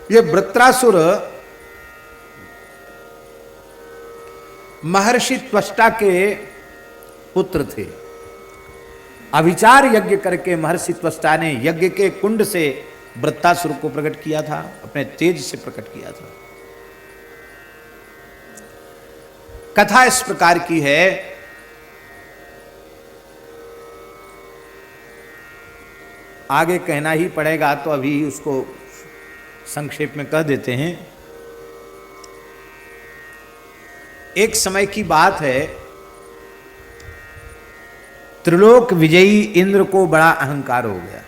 ये वृत्रासुर महर्षि त्वष्टा के पुत्र थे। अविचार यज्ञ करके महर्षि त्वष्टा ने यज्ञ के कुंड से वृत्रासुर को प्रकट किया था, अपने तेज से प्रकट किया था। कथा इस प्रकार की है, आगे कहना ही पड़ेगा तो अभी उसको संक्षेप में कह देते हैं। एक समय की बात है, त्रिलोक विजयी इंद्र को बड़ा अहंकार हो गया।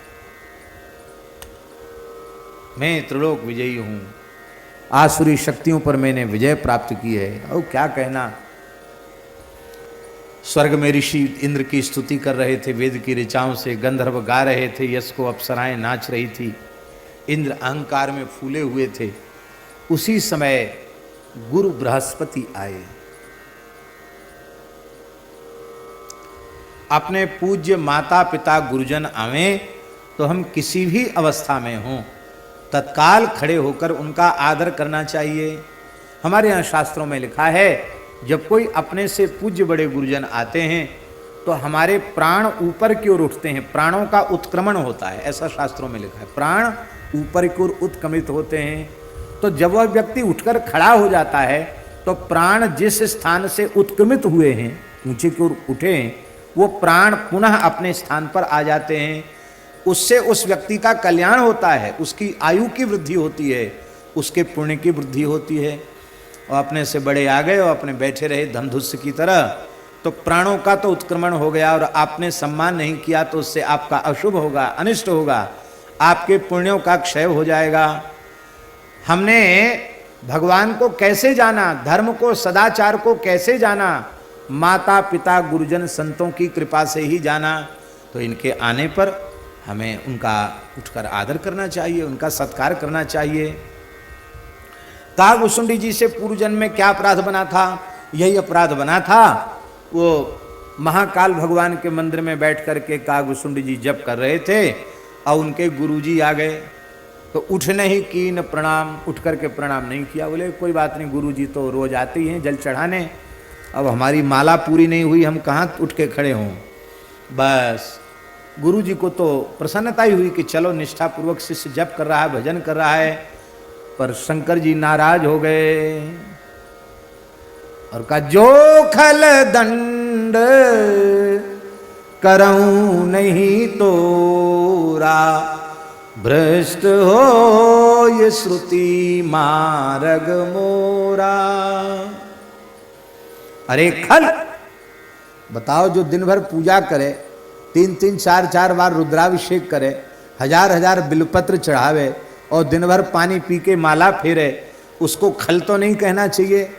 मैं त्रिलोक विजयी हूं, आसुरी शक्तियों पर मैंने विजय प्राप्त की है। और क्या कहना, स्वर्ग में ऋषि इंद्र की स्तुति कर रहे थे, वेद की ऋचाओं से गंधर्व गा रहे थे, यश को अप्सराएं नाच रही थी, इंद्र अहंकार में फूले हुए थे। उसी समय गुरु बृहस्पति आए। अपने पूज्य माता पिता गुरुजन आवे तो हम किसी भी अवस्था में हों तत्काल खड़े होकर उनका आदर करना चाहिए। हमारे यहाँ शास्त्रों में लिखा है, जब कोई अपने से पूज्य बड़े गुरुजन आते हैं तो हमारे प्राण ऊपर की ओर उठते हैं, प्राणों का उत्क्रमण होता है, ऐसा शास्त्रों में लिखा है। प्राण ऊपर की ओर उत्क्रमित होते हैं। तो जब वह व्यक्ति उठकर खड़ा हो जाता है तो प्राण जिस स्थान से उत्क्रमित हुए हैं, ऊंचे की ओर उठे हैं, वो प्राण पुनः अपने स्थान पर आ जाते हैं। उससे उस व्यक्ति का कल्याण होता है, उसकी आयु की वृद्धि होती है, उसके पुण्य की वृद्धि होती है। और अपने से बड़े आ गए और अपने बैठे रहे धमधुष्य की तरह, तो प्राणों का तो उत्क्रमण हो गया और आपने सम्मान नहीं किया तो उससे आपका अशुभ होगा, अनिष्ट होगा, आपके पुण्यों का क्षय हो जाएगा। हमने भगवान को कैसे जाना, धर्म को, सदाचार को कैसे जाना? माता पिता गुरुजन संतों की कृपा से ही जाना। तो इनके आने पर हमें उनका उठकर आदर करना चाहिए, उनका सत्कार करना चाहिए। कागभूषुंडी जी से पूर्व जन्म में क्या अपराध बना था? यही अपराध बना था, वो महाकाल भगवान के मंदिर में बैठ करके कागभूषुंडी जी जप कर रहे थे और उनके गुरुजी आ गए तो उठने ही कीन प्रणाम, उठ करके प्रणाम नहीं किया। बोले कोई बात नहीं, गुरुजी तो रोज आते ही हैं जल चढ़ाने, अब हमारी माला पूरी नहीं हुई, हम कहाँ उठ के खड़े हों। बस गुरुजी को तो प्रसन्नता ही हुई कि चलो निष्ठापूर्वक शिष्य जप कर रहा है, भजन कर रहा है। पर शंकर जी नाराज हो गए और कहा, जो खल दंड करऊं नहीं तोरा, भ्रष्ट हो ये श्रुति मार्ग मोरा। अरे खल, बताओ, जो दिन भर पूजा करे, 3-3, 4-4 बार रुद्राभिषेक करे, 1000-1000 बिलपत्र चढ़ावे और दिन भर पानी पी के माला फेरे, उसको खल तो नहीं कहना चाहिए।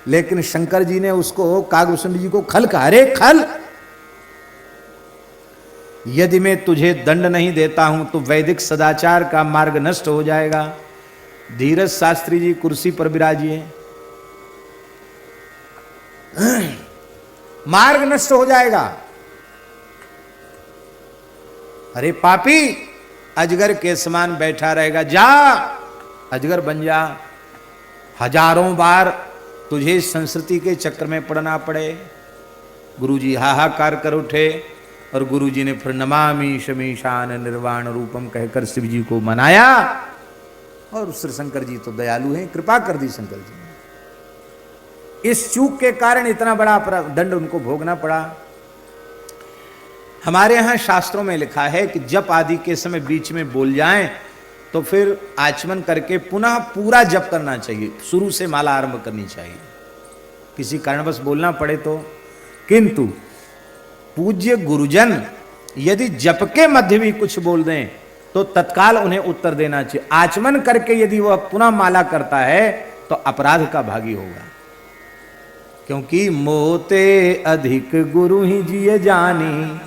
लेकिन शंकर जी ने उसको, कागभूषुंडी जी को खल कहा। अरे खल, यदि मैं तुझे दंड नहीं देता हूं तो वैदिक सदाचार का मार्ग नष्ट हो जाएगा। धीरज शास्त्री जी कुर्सी पर विराजिए, मार्ग नष्ट हो जाएगा। अरे पापी, अजगर के समान बैठा रहेगा, जा अजगर बन जा। हजारों बार तुझे संस्कृति के चक्कर में पड़ना पड़े। गुरुजी हाहाकार कर उठे और गुरुजी ने फिर नमामि शमीशान निर्वाण रूपम कहकर शिव जी को मनाया। और श्री शंकर जी तो दयालु हैं, कृपा कर दी शंकर जी ने। इस चूक के कारण इतना बड़ा दंड उनको भोगना पड़ा। हमारे यहाँ शास्त्रों में लिखा है कि जप आदि के समय बीच में बोल जाएं तो फिर आचमन करके पुनः पूरा जप करना चाहिए, शुरू से माला आरंभ करनी चाहिए, किसी कारणवश बोलना पड़े तो। किंतु पूज्य गुरुजन यदि जप के मध्य भी कुछ बोल दें तो तत्काल उन्हें उत्तर देना चाहिए। आचमन करके यदि वह पुनः माला करता है तो अपराध का भागी होगा, क्योंकि मोते अधिक गुरु ही जिए जानी।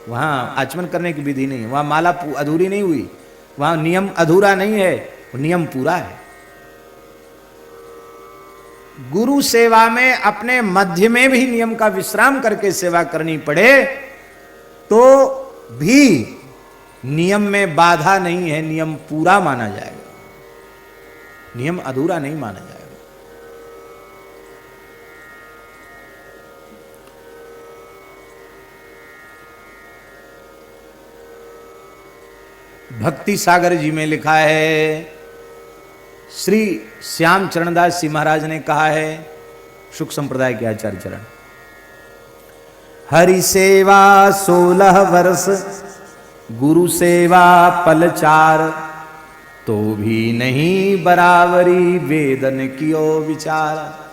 वहां आचमन करने की विधि नहीं है, वहां माला अधूरी नहीं हुई, वहां नियम अधूरा नहीं है, नियम पूरा है। गुरु सेवा में अपने मध्य में भी नियम का विश्राम करके सेवा करनी पड़े तो भी नियम में बाधा नहीं है, नियम पूरा माना जाएगा। नियम अधूरा नहीं माना जाएगा। भक्ति सागर जी में लिखा है, श्री श्याम चरणदास जी महाराज ने कहा है, शुक संप्रदाय के आचार्य चरण, हरि सेवा 16 वर्ष गुरु सेवा पल 4, तो भी नहीं बराबरी वेदन कियो विचार।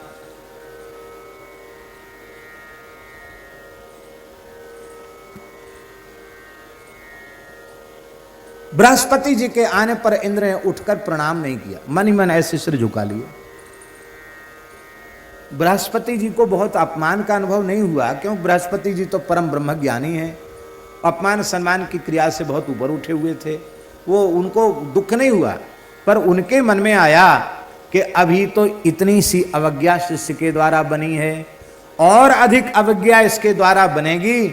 बृहस्पति जी के आने पर इंद्र ने उठकर प्रणाम नहीं किया, मन ही मन ऐसे सिर झुका लिया। बृहस्पति जी को बहुत अपमान का अनुभव नहीं हुआ, क्यों? बृहस्पति जी तो परम ब्रह्म ज्ञानी हैं, अपमान सम्मान की क्रिया से बहुत ऊपर उठे हुए थे, वो उनको दुख नहीं हुआ। पर उनके मन में आया कि अभी तो इतनी सी अवज्ञा शिष्य के द्वारा बनी है, और अधिक अवज्ञा इसके द्वारा बनेगी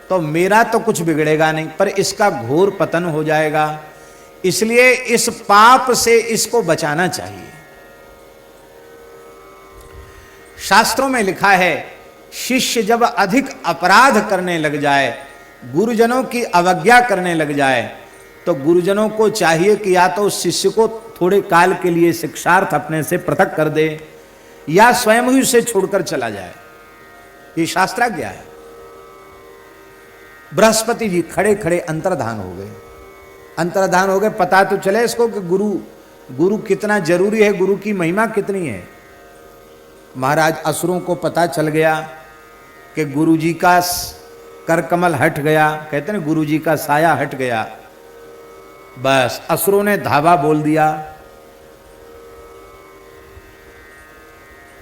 तो मेरा तो कुछ बिगड़ेगा नहीं, पर इसका घोर पतन हो जाएगा। इसलिए इस पाप से इसको बचाना चाहिए। शास्त्रों में लिखा है, शिष्य जब अधिक अपराध करने लग जाए, गुरुजनों की अवज्ञा करने लग जाए, तो गुरुजनों को चाहिए कि या तो उस शिष्य को थोड़े काल के लिए शिक्षार्थ अपने से पृथक कर दे, या स्वयं ही उसे छोड़कर चला जाए। ये शास्त्राज्ञा है। बृहस्पति जी खड़े खड़े अंतर्धान हो गए। अंतर्धान हो गए, पता तो चले इसको कि गुरु कितना जरूरी है, गुरु की महिमा कितनी है। महाराज असुरों को पता चल गया कि गुरु जी का कर कमल हट गया, कहते हैं गुरु जी का साया हट गया। बस असुरों ने धावा बोल दिया।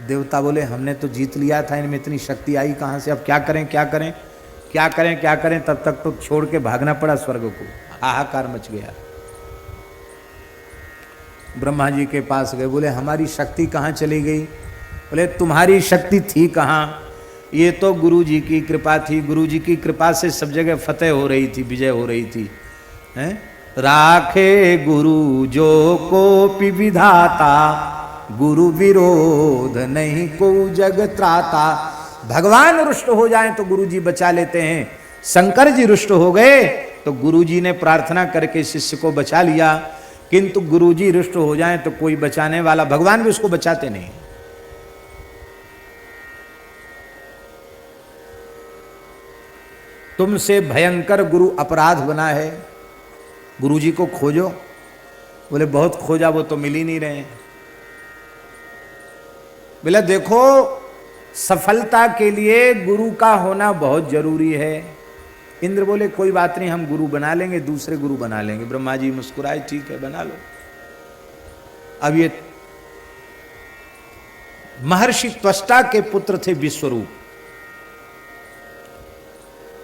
देवता बोले हमने तो जीत लिया था, इनमें इतनी शक्ति आई कहां से, अब क्या करें क्या करें क्या करें क्या करें। तब तक तो छोड़ के भागना पड़ा स्वर्ग को, हाहाकार मच गया। ब्रह्मा जी के पास गए, बोले हमारी शक्ति कहाँ चली गई? बोले तुम्हारी शक्ति थी कहाँ, ये तो गुरु जी की कृपा थी, गुरु जी की कृपा से सब जगह फतेह हो रही थी, विजय हो रही थी। हैं? राखे गुरु जो को विधाता, गुरु विरोध नहीं को जग त्राता। भगवान रुष्ट हो जाएं तो गुरु जी बचा लेते हैं। शंकर जी रुष्ट हो गए तो गुरु जी ने प्रार्थना करके शिष्य को बचा लिया, किंतु गुरु जी रुष्ट हो जाएं तो कोई बचाने वाला, भगवान भी उसको बचाते नहीं। तुमसे भयंकर गुरु अपराध बना है, गुरु जी को खोजो। बोले बहुत खोजा, वो तो मिल ही नहीं रहे। बोले देखो सफलता के लिए गुरु का होना बहुत जरूरी है। इंद्र बोले कोई बात नहीं, हम गुरु बना लेंगे, दूसरे गुरु बना लेंगे। ब्रह्मा जी मुस्कुराए, ठीक है बना लो। अब ये महर्षि त्वष्टा के पुत्र थे विश्वरूप,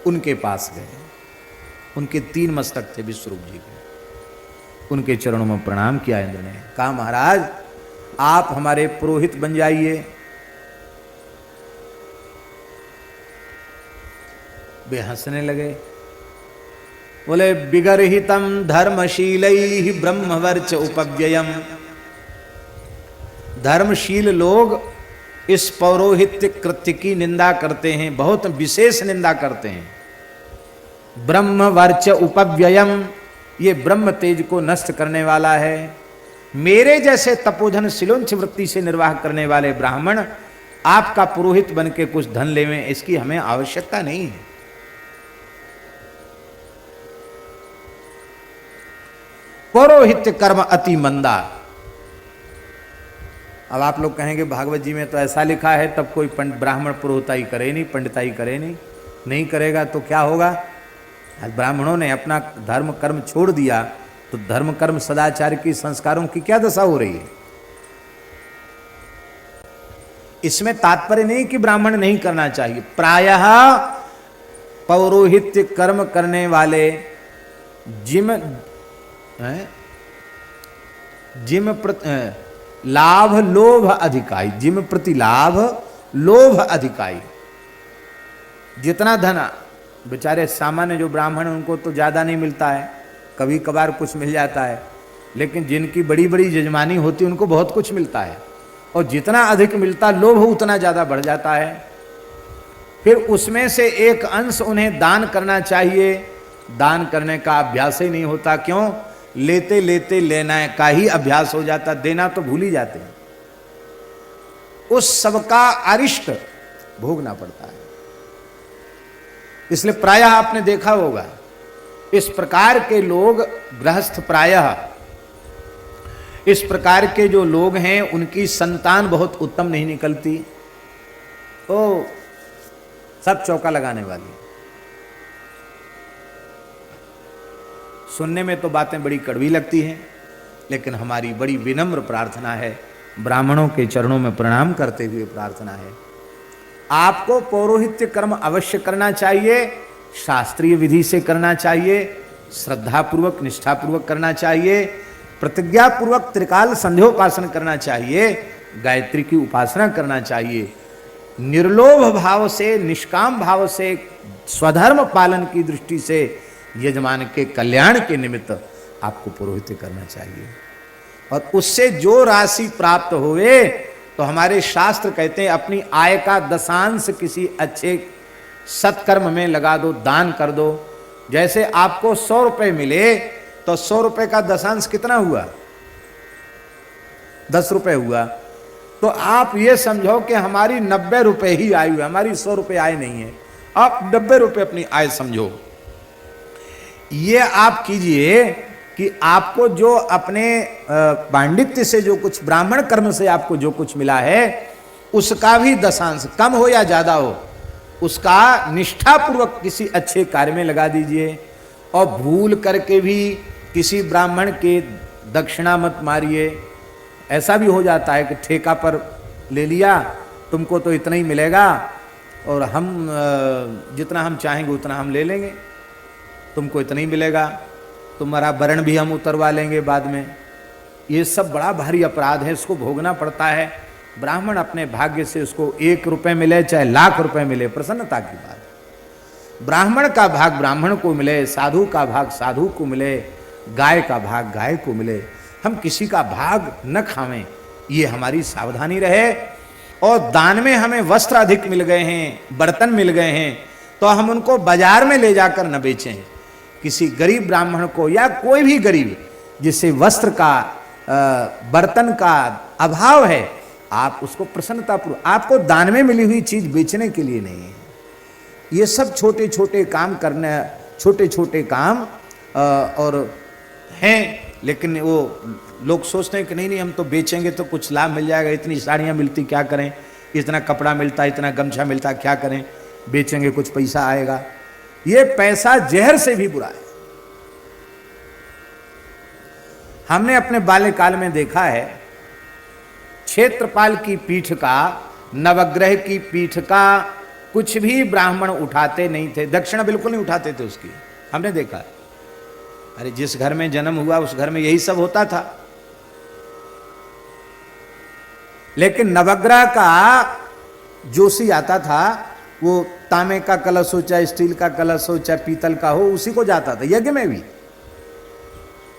उनके पास गए। उनके 3 मस्तक थे विश्वरूप जी के। उनके चरणों में प्रणाम किया इंद्र ने, कहा महाराज आप हमारे पुरोहित बन जाइए। वे हंसने लगे, बोले विगर्हितम धर्मशीलैहि ब्रह्मवर्च उपव्ययम। धर्मशील लोग इस पौरोहित्य कृत्य की निंदा करते हैं, बहुत विशेष निंदा करते हैं। ब्रह्मवर्च उपव्ययम, ये ब्रह्म तेज को नष्ट करने वाला है। मेरे जैसे तपोधन शिलोंच वृत्ति से निर्वाह करने वाले ब्राह्मण आपका पुरोहित बन के कुछ धन लेवें, इसकी हमें आवश्यकता नहीं है। पौरोहित्य कर्म अति मंदा। अब आप लोग कहेंगे भागवत जी में तो ऐसा लिखा है, तब कोई ब्राह्मण पुरोहिताई करे नहीं, पंडिताई करे नहीं करेगा तो क्या होगा? ब्राह्मणों ने अपना धर्म कर्म छोड़ दिया तो धर्म कर्म सदाचार की संस्कारों की क्या दशा हो रही है? इसमें तात्पर्य नहीं कि ब्राह्मण नहीं करना चाहिए। प्रायः पौरोहित्य कर्म करने वाले लाभ लोभ अधिकाई, जिम प्रति लाभ लोभ अधिकाई। जितना धन बेचारे सामान्य जो ब्राह्मण उनको तो ज्यादा नहीं मिलता है, कभी कभार कुछ मिल जाता है, लेकिन जिनकी बड़ी बड़ी यजमानी होती उनको बहुत कुछ मिलता है, और जितना अधिक मिलता लोभ उतना ज़्यादा बढ़ जाता है। फिर उसमें से एक अंश उन्हें दान करना चाहिए। दान करने का अभ्यास ही नहीं होता। क्यों? लेते लेते लेना का ही अभ्यास हो जाता, देना तो भूल ही जाते हैं। उस सबका अरिष्ट भोगना पड़ता है। इसलिए प्रायः आपने देखा होगा इस प्रकार के लोग, गृहस्थ प्रायः इस प्रकार के जो लोग हैं उनकी संतान बहुत उत्तम नहीं निकलती। ओ सब चौका लगाने वाली। सुनने में तो बातें बड़ी कड़वी लगती हैं, लेकिन हमारी बड़ी विनम्र प्रार्थना है, ब्राह्मणों के चरणों में प्रणाम करते हुए प्रार्थना है, आपको पौरोहित्य कर्म अवश्य करना चाहिए, शास्त्रीय विधि से करना चाहिए, श्रद्धापूर्वक निष्ठापूर्वक करना चाहिए, प्रतिज्ञापूर्वक त्रिकाल संध्योपासन करना चाहिए, गायत्री की उपासना करना चाहिए, निर्लोभ भाव से, निष्काम भाव से, स्वधर्म पालन की दृष्टि से यजमान के कल्याण के निमित्त आपको पौरोहित्य करना चाहिए। और उससे जो राशि प्राप्त हुए तो हमारे शास्त्र कहते हैं अपनी आय का दशांश किसी अच्छे सत्कर्म में लगा दो, दान कर दो। जैसे आपको 100 रुपए मिले तो 100 रुपए का दशांश कितना हुआ? 10 रुपए हुआ। तो आप ये समझो कि हमारी 90 रुपए ही आय हुई, हमारी 100 रुपए आय नहीं है। आप 90 रुपए अपनी आय समझो। ये आप कीजिए कि आपको जो अपने पांडित्य से जो कुछ, ब्राह्मण कर्म से आपको जो कुछ मिला है उसका भी दशांश, कम हो या ज्यादा हो, उसका निष्ठापूर्वक किसी अच्छे कार्य में लगा दीजिए। और भूल करके भी किसी ब्राह्मण के दक्षिणा मत मारिए। ऐसा भी हो जाता है कि ठेका पर ले लिया, तुमको तो इतना ही मिलेगा और हम जितना हम चाहेंगे उतना हम ले लेंगे, तुमको इतना ही मिलेगा, तुम्हारा वर्ण भी हम उतरवा लेंगे बाद में। ये सब बड़ा भारी अपराध है, इसको भोगना पड़ता है। ब्राह्मण अपने भाग्य से उसको 1 रुपए मिले चाहे लाख रुपए मिले, प्रसन्नता की बात। ब्राह्मण का भाग ब्राह्मण को मिले, साधु का भाग साधु को मिले, गाय का भाग गाय को मिले। हम किसी का भाग न खावें, ये हमारी सावधानी रहे। और दान में हमें वस्त्र अधिक मिल गए हैं, बर्तन मिल गए हैं, तो हम उनको बाजार में ले जाकर न बेचें। किसी गरीब ब्राह्मण को या कोई भी गरीब जिसे वस्त्र का, बर्तन का अभाव है, आप उसको प्रसन्नतापूर्वक, आपको दान में मिली हुई चीज बेचने के लिए नहीं है। ये सब छोटे छोटे काम करने, छोटे छोटे काम और हैं, लेकिन वो लोग सोचते हैं कि नहीं नहीं हम तो बेचेंगे तो कुछ लाभ मिल जाएगा, इतनी साड़ियाँ मिलती क्या करें, इतना कपड़ा मिलता, इतना गमछा मिलता क्या करें, बेचेंगे कुछ पैसा आएगा। ये पैसा जहर से भी बुरा है। हमने अपने बाल्यकाल में देखा है, क्षेत्रपाल की पीठ का, नवग्रह की पीठ का कुछ भी ब्राह्मण उठाते नहीं थे, दक्षिणा बिल्कुल नहीं उठाते थे उसकी। हमने देखा, अरे जिस घर में जन्म हुआ उस घर में यही सब होता था। लेकिन नवग्रह का जोशी आता था, वो तांबे का कलश हो चाहे स्टील का कलश हो चाहे पीतल का हो, उसी को जाता था। यज्ञ में भी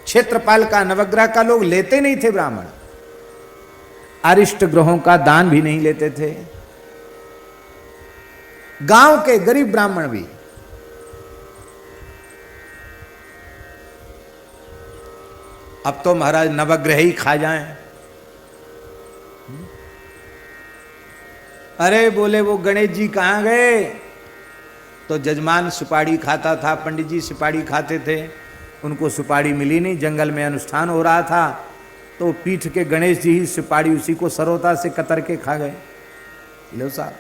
क्षेत्रपाल का, नवग्रह का लोग लेते नहीं थे ब्राह्मण। अरिष्ट ग्रहों का दान भी नहीं लेते थे, गांव के गरीब ब्राह्मण भी। अब तो महाराज नवग्रह ही खा जाएं। अरे बोले वो गणेश जी कहाँ गए, तो जजमान सुपारी खाता था, पंडित जी सुपारी खाते थे, उनको सुपारी मिली नहीं, जंगल में अनुष्ठान हो रहा था, तो पीठ के गणेश जी ही सुपारी उसी को सरोता से कतर के खा गए। लो साहब,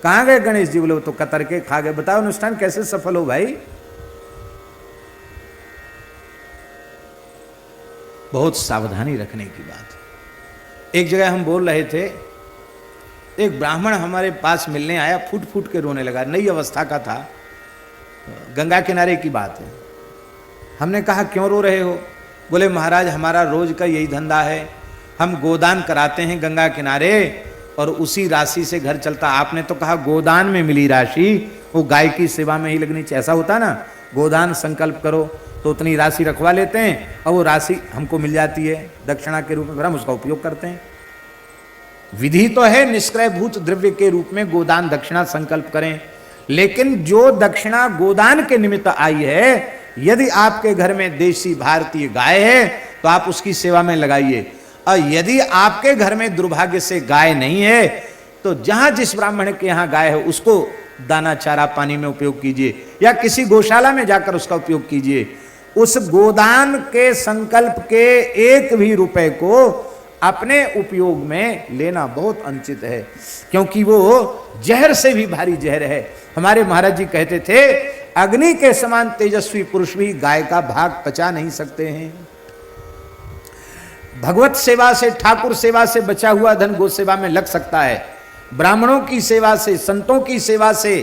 कहाँ गए गणेश जी? बोले वो तो कतर के खा गए। बताओ अनुष्ठान कैसे सफल हो भाई? बहुत सावधानी रखने की बात। एक जगह हम बोल रहे थे, एक ब्राह्मण हमारे पास मिलने आया, फूट फूट के रोने लगा, नई अवस्था का था, गंगा किनारे की बात है। हमने कहा क्यों रो रहे हो? बोले महाराज हमारा रोज का यही धंधा है, हम गोदान कराते हैं गंगा किनारे और उसी राशि से घर चलता। आपने तो कहा गोदान में मिली राशि वो गाय की सेवा में ही लगनी चाहिए, ऐसा होता ना, गोदान संकल्प करो, तो उतनी राशि रखवा लेते हैं और वो राशि हमको मिल जाती है दक्षिणा के रूप में, फिर हम उसका उपयोग करते हैं। विधि तो है निष्क्रयभूत द्रव्य के रूप में गोदान दक्षिणा संकल्प करें, लेकिन जो दक्षिणा गोदान के निमित्त आई है, यदि आपके घर में देसी भारतीय गाय है तो आप उसकी सेवा में लगाइए, और यदि आपके घर में दुर्भाग्य से गाय नहीं है तो जहां जिस ब्राह्मण के यहां गाय है उसको दाना चारा पानी में उपयोग कीजिए, या किसी गौशाला में जाकर उसका उपयोग कीजिए। उस गोदान के संकल्प के एक भी रुपए को अपने उपयोग में लेना बहुत अनुचित है, क्योंकि वो जहर से भी भारी जहर है। हमारे महाराज जी कहते थे, अग्नि के समान तेजस्वी पुरुष भी गाय का भाग पचा नहीं सकते हैं। भगवत सेवा से, ठाकुर सेवा से बचा हुआ धन गो सेवा में लग सकता है, ब्राह्मणों की सेवा से, संतों की सेवा से,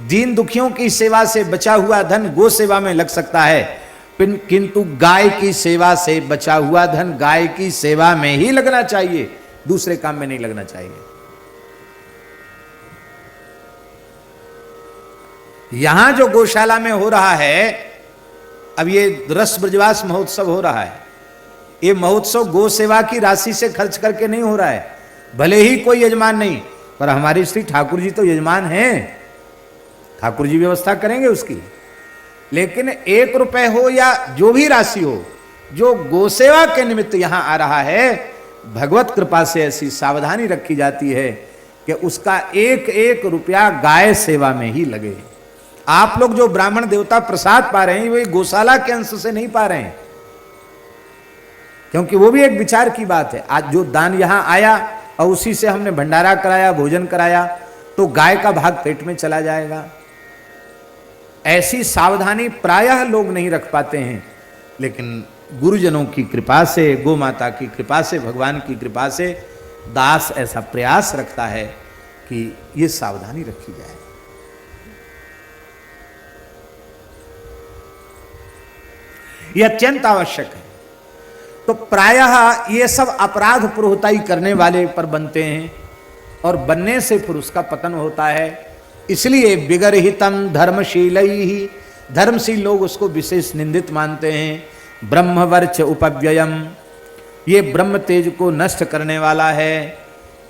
दीन दुखियों की सेवा से बचा हुआ धन गो सेवा में लग सकता है, किंतु गाय की सेवा से बचा हुआ धन गाय की सेवा में ही लगना चाहिए, दूसरे काम में नहीं लगना चाहिए। यहां जो गौशाला में हो रहा है, अब ये रस ब्रजवास महोत्सव हो रहा है, ये महोत्सव गो सेवा की राशि से खर्च करके नहीं हो रहा है, भले ही कोई यजमान नहीं, पर हमारे श्री ठाकुर जी तो यजमान हैं, ठाकुर जी व्यवस्था करेंगे उसकी। लेकिन 1 रुपए हो या जो भी राशि हो, जो गोसेवा के निमित्त यहां आ रहा है, भगवत कृपा से ऐसी सावधानी रखी जाती है कि उसका 1-1 रुपया गाय सेवा में ही लगे। आप लोग जो ब्राह्मण देवता प्रसाद पा रहे हैं, वही गौशाला के अंश से नहीं पा रहे हैं, क्योंकि वो भी एक विचार की बात है। आज जो दान यहां आया और उसी से हमने भंडारा कराया, भोजन कराया, तो गाय का भाग पेट में चला जाएगा। ऐसी सावधानी प्रायः लोग नहीं रख पाते हैं, लेकिन गुरुजनों की कृपा से, गौ माता की कृपा से, भगवान की कृपा से दास ऐसा प्रयास रखता है कि ये सावधानी रखी जाए। यह अत्यंत आवश्यक है। तो प्रायः ये सब अपराध पुरोहिताई करने वाले पर बनते हैं, और बनने से फिर उसका पतन होता है। इसलिए बिगरहितम धर्मशील ही, धर्मशील लोग उसको विशेष निंदित मानते हैं। ब्रह्मवर्च उपव्ययम, ये ब्रह्म तेज को नष्ट करने वाला है,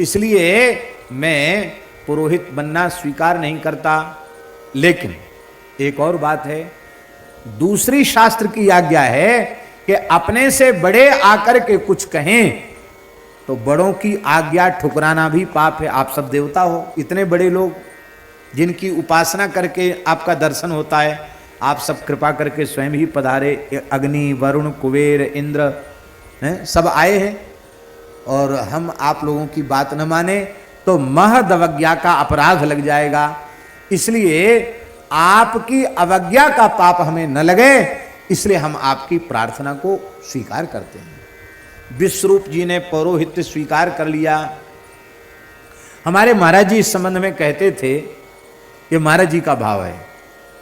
इसलिए मैं पुरोहित बनना स्वीकार नहीं करता। लेकिन एक और बात है, दूसरी शास्त्र की आज्ञा है कि अपने से बड़े आकर के कुछ कहें तो बड़ों की आज्ञा ठुकराना भी पाप है। आप सब देवता हो, इतने बड़े लोग जिनकी उपासना करके आपका दर्शन होता है, आप सब कृपा करके स्वयं ही पधारे। अग्नि, वरुण, कुबेर, इंद्र हैं, सब आए हैं, और हम आप लोगों की बात न माने तो महद अवज्ञा का अपराध लग जाएगा। इसलिए आपकी अवज्ञा का पाप हमें न लगे, इसलिए हम आपकी प्रार्थना को स्वीकार करते हैं। विश्वरूप जी ने पौरोहित्य स्वीकार कर लिया। हमारे महाराज जी इस संबंध में कहते थे, ये महाराज जी का भाव है,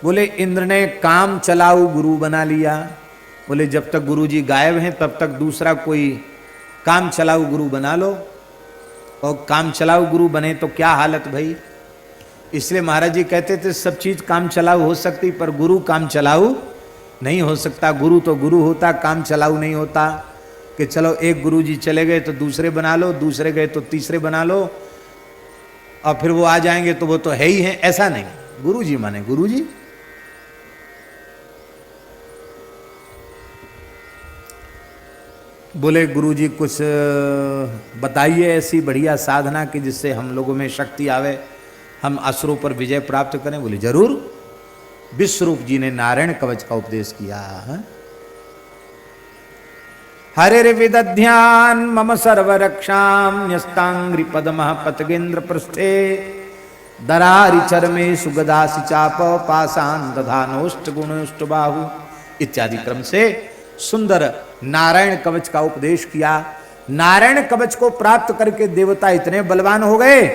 बोले इंद्र ने काम चलाऊ गुरु बना लिया। बोले जब तक गुरु जी गायब हैं तब तक दूसरा कोई काम चलाऊ गुरु बना लो, और काम चलाऊ गुरु बने तो क्या हालत भाई। इसलिए महाराज जी कहते थे सब चीज काम चलाऊ हो सकती, पर गुरु काम चलाऊ नहीं हो सकता। गुरु तो गुरु होता, काम चलाऊ नहीं होता। कि चलो एक गुरु जी चले गए तो दूसरे बना लो, दूसरे गए तो तीसरे बना लो, और फिर वो आ जाएंगे तो वो तो है ही हैं, ऐसा नहीं। गुरु जी माने गुरु जी। बोले गुरु जी कुछ बताइए ऐसी बढ़िया साधना कि जिससे हम लोगों में शक्ति आवे, हम असुरों पर विजय प्राप्त करें। बोले जरूर। विश्वरूप जी ने नारायण कवच का उपदेश किया है। हरिर्विदध्यान मम सर्वरक्षां न्यस्तांग्रि पद्मः पतगेन्द्र पृष्ठे दरारि चरमे सुगदासि चाप पाषाण दधानोष्ट गुणोष्ट बाहु इत्यादि क्रम से सुंदर नारायण कवच का उपदेश किया। नारायण कवच को प्राप्त करके देवता इतने बलवान हो गए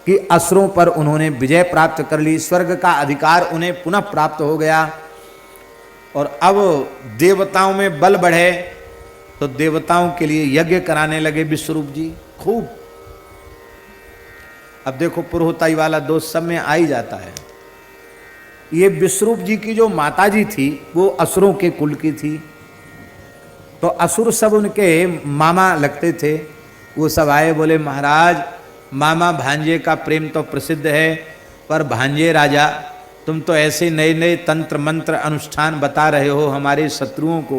कि असुरों पर उन्होंने विजय प्राप्त कर ली, स्वर्ग का अधिकार उन्हें पुनः प्राप्त हो गया। और अब देवताओं में बल बढ़े तो देवताओं के लिए यज्ञ कराने लगे विश्वरूप जी खूब। अब देखो पुरोहिताई वाला दोष सब में आ ही जाता है। ये विश्वरूप जी की जो माता जी थी वो असुरों के कुल की थी, तो असुर सब उनके मामा लगते थे। वो सब आए, बोले महाराज मामा भांजे का प्रेम तो प्रसिद्ध है, पर भांजे राजा तुम तो ऐसे नए नए तंत्र मंत्र अनुष्ठान बता रहे हो हमारे शत्रुओं को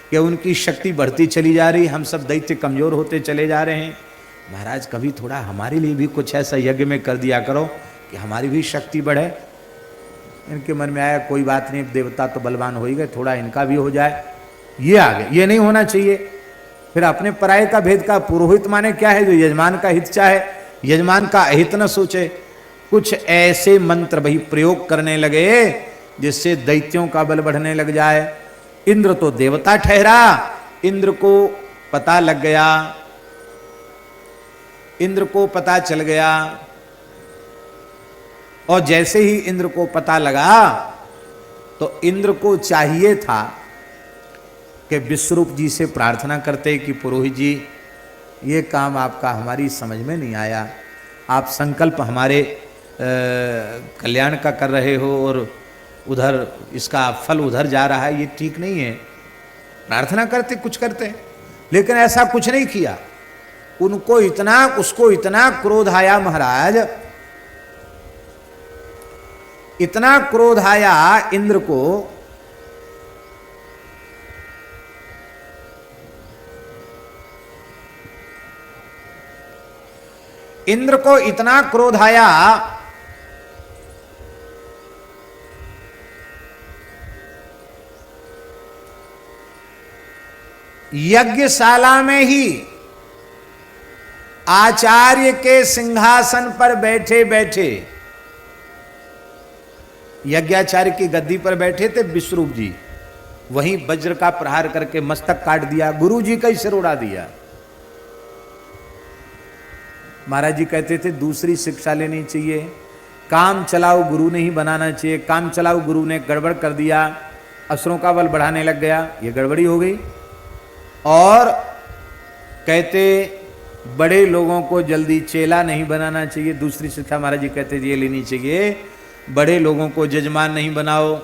कि उनकी शक्ति बढ़ती चली जा रही, हम सब दैत्य कमजोर होते चले जा रहे हैं। महाराज कभी थोड़ा हमारे लिए भी कुछ ऐसा यज्ञ में कर दिया करो कि हमारी भी शक्ति बढ़े। इनके मन में आया कोई बात नहीं, देवता तो बलवान हो ही गए, थोड़ा इनका भी हो जाए। ये आ गए, ये नहीं होना चाहिए। फिर अपने पराये का भेद का, पुरोहित माने क्या है, जो यजमान का हित चाहे, यजमान का अहित न सोचे। कुछ ऐसे मंत्र भाई प्रयोग करने लगे जिससे दैत्यों का बल बढ़ने लग जाए। इंद्र तो देवता ठहरा, इंद्र को पता लग गया, इंद्र को पता चल गया। और जैसे ही इंद्र को पता लगा तो इंद्र को चाहिए था कि विश्वरूप जी से प्रार्थना करते कि पुरोहित जी ये काम आपका हमारी समझ में नहीं आया, आप संकल्प हमारे कल्याण का कर रहे हो और उधर इसका फल उधर जा रहा है, ये ठीक नहीं है। प्रार्थना करते, कुछ करते, लेकिन ऐसा कुछ नहीं किया। उनको इतना, उसको इतना क्रोध आया महाराज, इतना क्रोध आया इंद्र को, इंद्र को इतना क्रोध आया यज्ञशाला में ही आचार्य के सिंहासन पर बैठे बैठे, यज्ञाचार्य की गद्दी पर बैठे थे विश्वरूप जी, वहीं वज्र का प्रहार करके मस्तक काट दिया, गुरु जी का ही सिर उड़ा दिया। महाराज जी कहते थे दूसरी शिक्षा लेनी चाहिए, काम चलाओ गुरु नहीं बनाना चाहिए। काम चलाओ गुरु ने गड़बड़ कर दिया, असुरों का बल बढ़ाने लग गया, ये गड़बड़ी हो गई। और कहते बड़े लोगों को जल्दी चेला नहीं बनाना चाहिए। दूसरी शिक्षा महाराज जी कहते ये लेनी चाहिए, बड़े लोगों को जजमान नहीं बनाओ,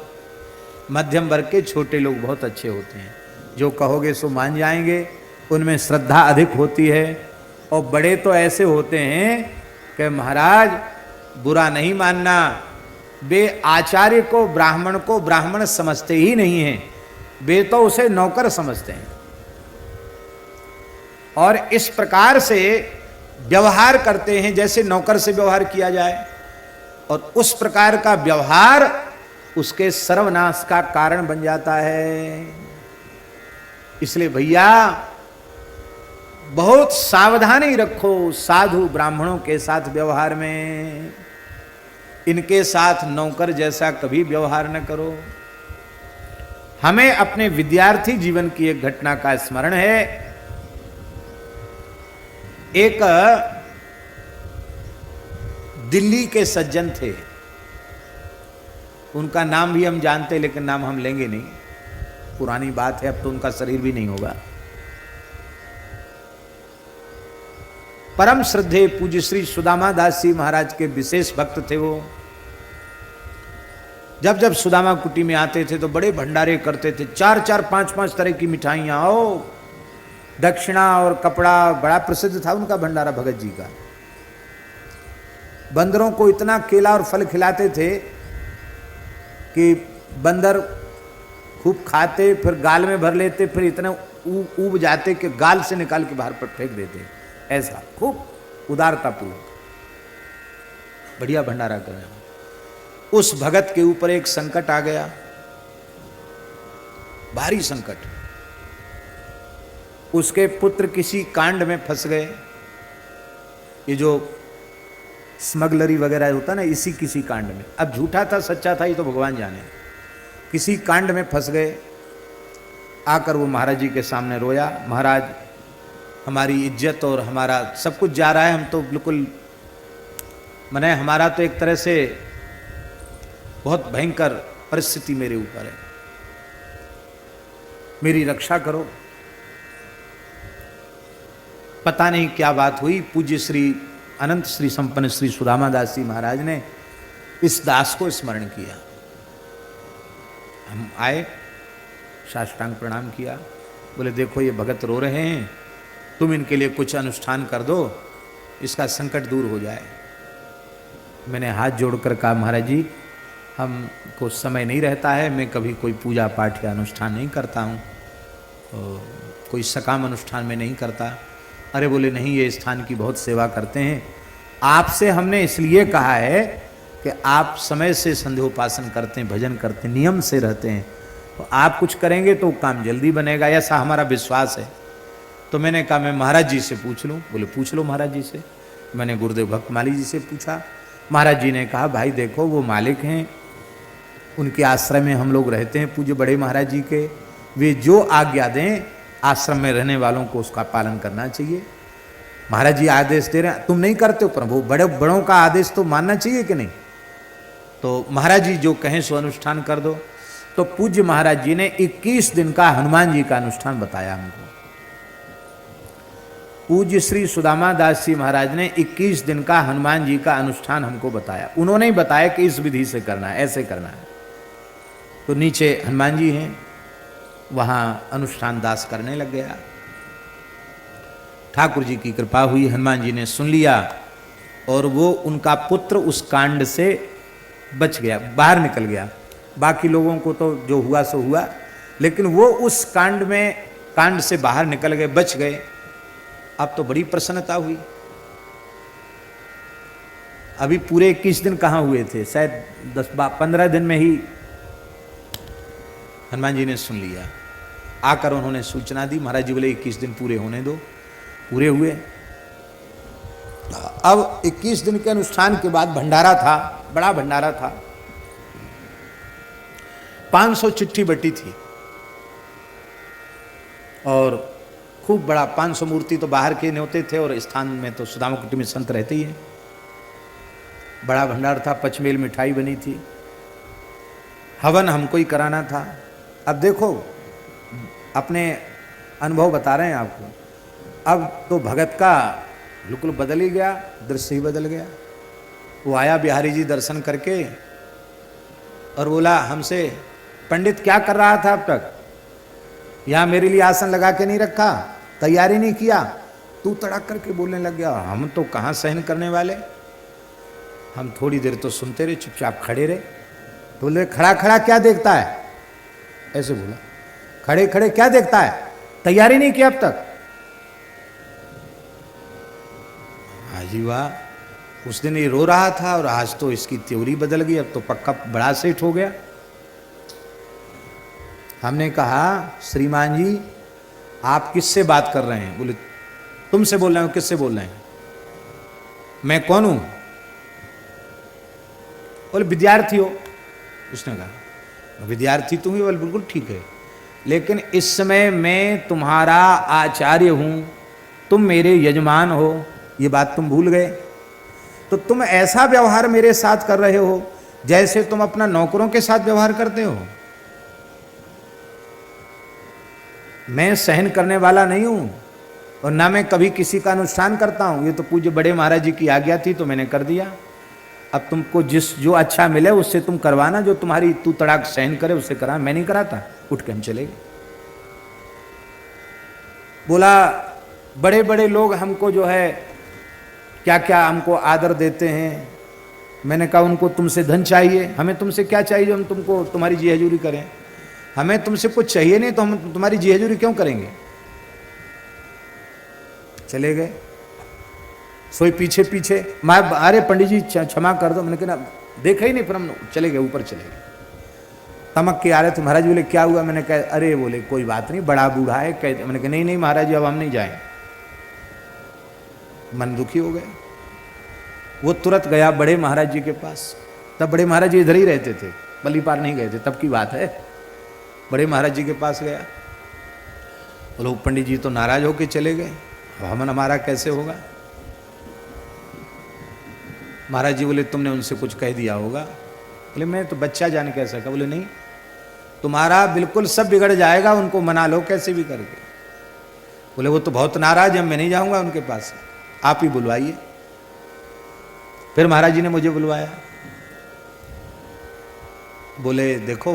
मध्यम वर्ग के छोटे लोग बहुत अच्छे होते हैं, जो कहोगे सो मान जाएंगे, उनमें श्रद्धा अधिक होती है। और बड़े तो ऐसे होते हैं कि महाराज बुरा नहीं मानना, वे आचार्य को ब्राह्मण समझते ही नहीं हैं, वे तो उसे नौकर समझते हैं। और इस प्रकार से व्यवहार करते हैं जैसे नौकर से व्यवहार किया जाए, और उस प्रकार का व्यवहार उसके सर्वनाश का कारण बन जाता है। इसलिए भैया बहुत सावधानी रखो साधु ब्राह्मणों के साथ व्यवहार में, इनके साथ नौकर जैसा कभी व्यवहार न करो। हमें अपने विद्यार्थी जीवन की एक घटना का स्मरण है। एक दिल्ली के सज्जन थे, उनका नाम भी हम जानते लेकिन नाम हम लेंगे नहीं, पुरानी बात है, अब तो उनका शरीर भी नहीं होगा। परम श्रद्धेय पूज्य श्री सुदामा दास जी महाराज के विशेष भक्त थे वो। जब जब सुदामा कुटी में आते थे तो बड़े भंडारे करते थे, 4-4, 5-5 तरह की मिठाइयां, ओ दक्षिणा और कपड़ा, बड़ा प्रसिद्ध था उनका भंडारा भगत जी का। बंदरों को इतना केला और फल खिलाते थे कि बंदर खूब खाते, फिर गाल में भर लेते, फिर इतने ऊब जाते कि गाल से निकाल के बाहर पर फेंक देते। ऐसा खूब उदारतापूर्वक बढ़िया भंडारा कर रहे हो। उस भगत के ऊपर एक संकट आ गया, भारी संकट। उसके पुत्र किसी कांड में फंस गए, ये जो स्मगलरी वगैरह होता ना, इसी किसी कांड में। अब झूठा था सच्चा था ये तो भगवान जाने, किसी कांड में फंस गए। आकर वो महाराज जी के सामने रोया, महाराज हमारी इज्जत और हमारा सब कुछ जा रहा है, हम तो बिल्कुल, माने हमारा तो एक तरह से बहुत भयंकर परिस्थिति मेरे ऊपर है, मेरी रक्षा करो। पता नहीं क्या बात हुई, पूज्य श्री अनंत श्री संपन्न श्री सुदामा दास जी महाराज ने इस दास को स्मरण किया। हम आए, साष्टांग प्रणाम किया। बोले देखो ये भगत रो रहे हैं, तुम इनके लिए कुछ अनुष्ठान कर दो, इसका संकट दूर हो जाए। मैंने हाथ जोड़कर कहा महाराज जी हमको समय नहीं रहता है, मैं कभी कोई पूजा पाठ या अनुष्ठान नहीं करता हूँ, तो कोई सकाम अनुष्ठान में नहीं करता। अरे बोले नहीं, ये स्थान की बहुत सेवा करते हैं, आपसे हमने इसलिए कहा है कि आप समय से संध्योपासन करते हैं, भजन करते हैं, नियम से रहते हैं, तो आप कुछ करेंगे तो काम जल्दी बनेगा, ऐसा हमारा विश्वास है। तो मैंने कहा मैं महाराज जी से पूछ लूँ। बोले पूछ लो महाराज जी से। मैंने गुरुदेव भक्तमाली जी से पूछा। महाराज जी ने कहा भाई देखो वो मालिक हैं, उनके आश्रय में हम लोग रहते हैं पूज्य बड़े महाराज जी के, वे जो आज्ञा दें आश्रम में रहने वालों को उसका पालन करना चाहिए। महाराज जी आदेश दे रहे हैं, तुम नहीं करते हो, प्रभु बड़ों का आदेश तो मानना चाहिए कि नहीं। तो महाराज जी जो कहें सो अनुष्ठान कर दो। तो पूज्य महाराज जी ने 21 दिन का हनुमान जी का अनुष्ठान बताया हमको। पूज्य श्री सुदामा दास जी महाराज ने 21 दिन का हनुमान जी का अनुष्ठान हमको बताया। उन्होंने ही बताया कि इस विधि से करना है, ऐसे करना है। तो नीचे हनुमान जी हैं, वहाँ अनुष्ठान दास करने लग गया। ठाकुर जी की कृपा हुई, हनुमान जी ने सुन लिया और वो उनका पुत्र उस कांड से बच गया, बाहर निकल गया। बाकी लोगों को तो जो हुआ सो हुआ, लेकिन वो उस कांड से बाहर निकल गए, बच गए। अब तो बड़ी प्रसन्नता हुई। अभी पूरे 21 दिन कहाँ हुए थे, शायद 10-15 दिन में ही हनुमान जी ने सुन लिया। आकर उन्होंने सूचना दी, महाराज जी बोले 21 दिन पूरे होने दो। पूरे हुए। अब 21 दिन के अनुष्ठान के बाद भंडारा था, बड़ा भंडारा था। 500 चिट्ठी बटी थी और खूब बड़ा 500 मूर्ति तो बाहर के न्योते थे और स्थान में तो सुदामा कुटी में संत रहते ही हैं। बड़ा भंडार था, पचमेल मिठाई बनी थी, हवन हमको ही कराना था। अब देखो अपने अनुभव बता रहे हैं आपको। अब तो भगत का बिल्कुल बदल ही गया, दृश्य ही बदल गया। वो आया बिहारी जी दर्शन करके और बोला हमसे, पंडित क्या कर रहा था अब तक, यहाँ मेरे लिए आसन लगा के नहीं रखा, तैयारी नहीं किया, तू तड़क करके बोलने लग गया। हम तो कहाँ सहन करने वाले, हम थोड़ी देर तो सुनते रहे, चुपचाप खड़े रहे। तो बोले खड़ा खड़ा क्या देखता है, ऐसे बोला, खड़े खड़े क्या देखता है, तैयारी नहीं किया अब तक। हाजी वाह, उस दिन ये रो रहा था और आज तो इसकी त्योरी बदल गई, अब तो पक्का बड़ा सेठ हो गया। हमने कहा श्रीमान जी आप किससे बात कर रहे हैं। बोले तुमसे बोल रहे हो, किससे बोल रहे हैं, मैं कौन हूं। बोले विद्यार्थी हो। उसने कहा विद्यार्थी तुम ही। बोले बिल्कुल ठीक है, लेकिन इस समय मैं तुम्हारा आचार्य हूं, तुम मेरे यजमान हो, ये बात तुम भूल गए। तो तुम ऐसा व्यवहार मेरे साथ कर रहे हो जैसे तुम अपना नौकरों के साथ व्यवहार करते हो। मैं सहन करने वाला नहीं हूं और ना मैं कभी किसी का अनुष्ठान करता हूं। ये तो पूज्य बड़े महाराज जी की आज्ञा थी तो मैंने कर दिया। अब तुमको जो अच्छा मिले उससे तुम करवाना, जो तुम्हारी तू तड़ाक सहन करे उससे करा, मैं नहीं कराता। उठ के हम चले गए। बोला बड़े बड़े लोग हमको जो है क्या क्या हमको आदर देते हैं। मैंने कहा उनको तुमसे धन चाहिए, हमें तुमसे क्या चाहिए जो हम तुमको तुम्हारी जी हजूरी करें। हमें तुमसे कुछ चाहिए नहीं तो हम तुम्हारी जी हजूरी क्यों करेंगे। चले गए। सोई पीछे पीछे, मैं अरे पंडित जी क्षमा कर दो। मैंने कहा देखा ही नहीं, फिर हम चले गए, ऊपर चले गए। तमक के आ रहे थे। महाराज बोले क्या हुआ। मैंने कहा अरे बोले कोई बात नहीं, बड़ा बूढ़ा है। मैंने कहा नहीं नहीं महाराज जी अब हम नहीं जाएं। मन दुखी हो गया। वो तुरंत गया बड़े महाराज जी के पास। तब बड़े महाराज जी इधर ही रहते थे, बली पार नहीं गए थे, तब की बात है। बड़े महाराज जी के पास गया। बोलो पंडित जी तो नाराज होके चले गए, अब हमन हमारा कैसे होगा। महाराज जी बोले तुमने उनसे कुछ कह दिया होगा। बोले मैं तो बच्चा जान कह सका। बोले नहीं, तुम्हारा बिल्कुल सब बिगड़ जाएगा, उनको मना लो कैसे भी करके। बोले वो तो बहुत नाराज है, मैं नहीं जाऊंगा उनके पास, आप ही बुलवाइए। फिर महाराज जी ने मुझे बुलवाया। बोले देखो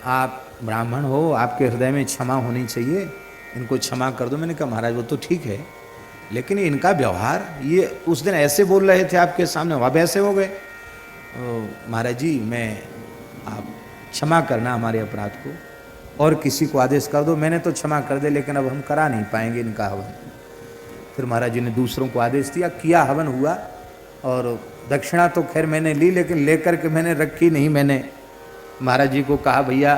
आप ब्राह्मण हो, आपके हृदय में क्षमा होनी चाहिए, इनको क्षमा कर दो। मैंने कहा महाराज वो तो ठीक है, लेकिन इनका व्यवहार, ये उस दिन ऐसे बोल रहे थे आपके सामने, अब ऐसे हो गए। महाराज जी मैं, आप क्षमा करना हमारे अपराध को, और किसी को आदेश कर दो। मैंने तो क्षमा कर दे, लेकिन अब हम करा नहीं पाएंगे इनका हवन। फिर महाराज जी ने दूसरों को आदेश दिया, किया, हवन हुआ। और दक्षिणा तो खैर मैंने ली, लेकिन लेकर के मैंने रखी नहीं। मैंने महाराज जी को कहा भैया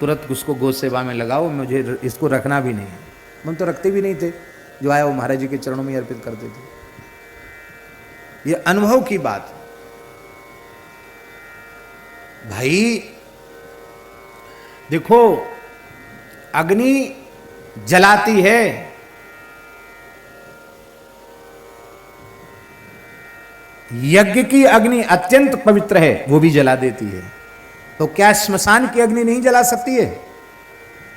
तुरंत उसको गौ सेवा में लगाओ, मुझे इसको रखना भी नहीं है। हम तो रखते भी नहीं थे, जो आया वो महाराज जी के चरणों में अर्पित करते थे। ये अनुभव की बात भाई। देखो अग्नि जलाती है, यज्ञ की अग्नि अत्यंत पवित्र है, वो भी जला देती है। तो क्या स्मशान की अग्नि नहीं जला सकती है?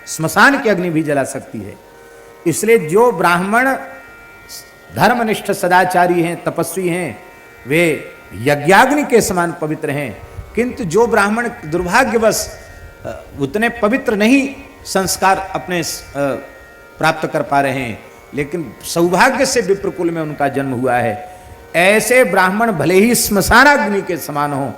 स्मशान की अग्नि भी जला सकती है। इसलिए जो ब्राह्मण धर्मनिष्ठ सदाचारी हैं, तपस्वी हैं, वे यज्ञाग्नि के समान पवित्र हैं। किंतु जो ब्राह्मण दुर्भाग्यवश उतने पवित्र नहीं संस्कार अपने प्राप्त कर पा रहे हैं, लेकिन सौभाग्य से विप्रकुल में उनका जन्म हुआ है, ऐसे ब्राह्मण भले ही स्मशानाग्नि के समान हो,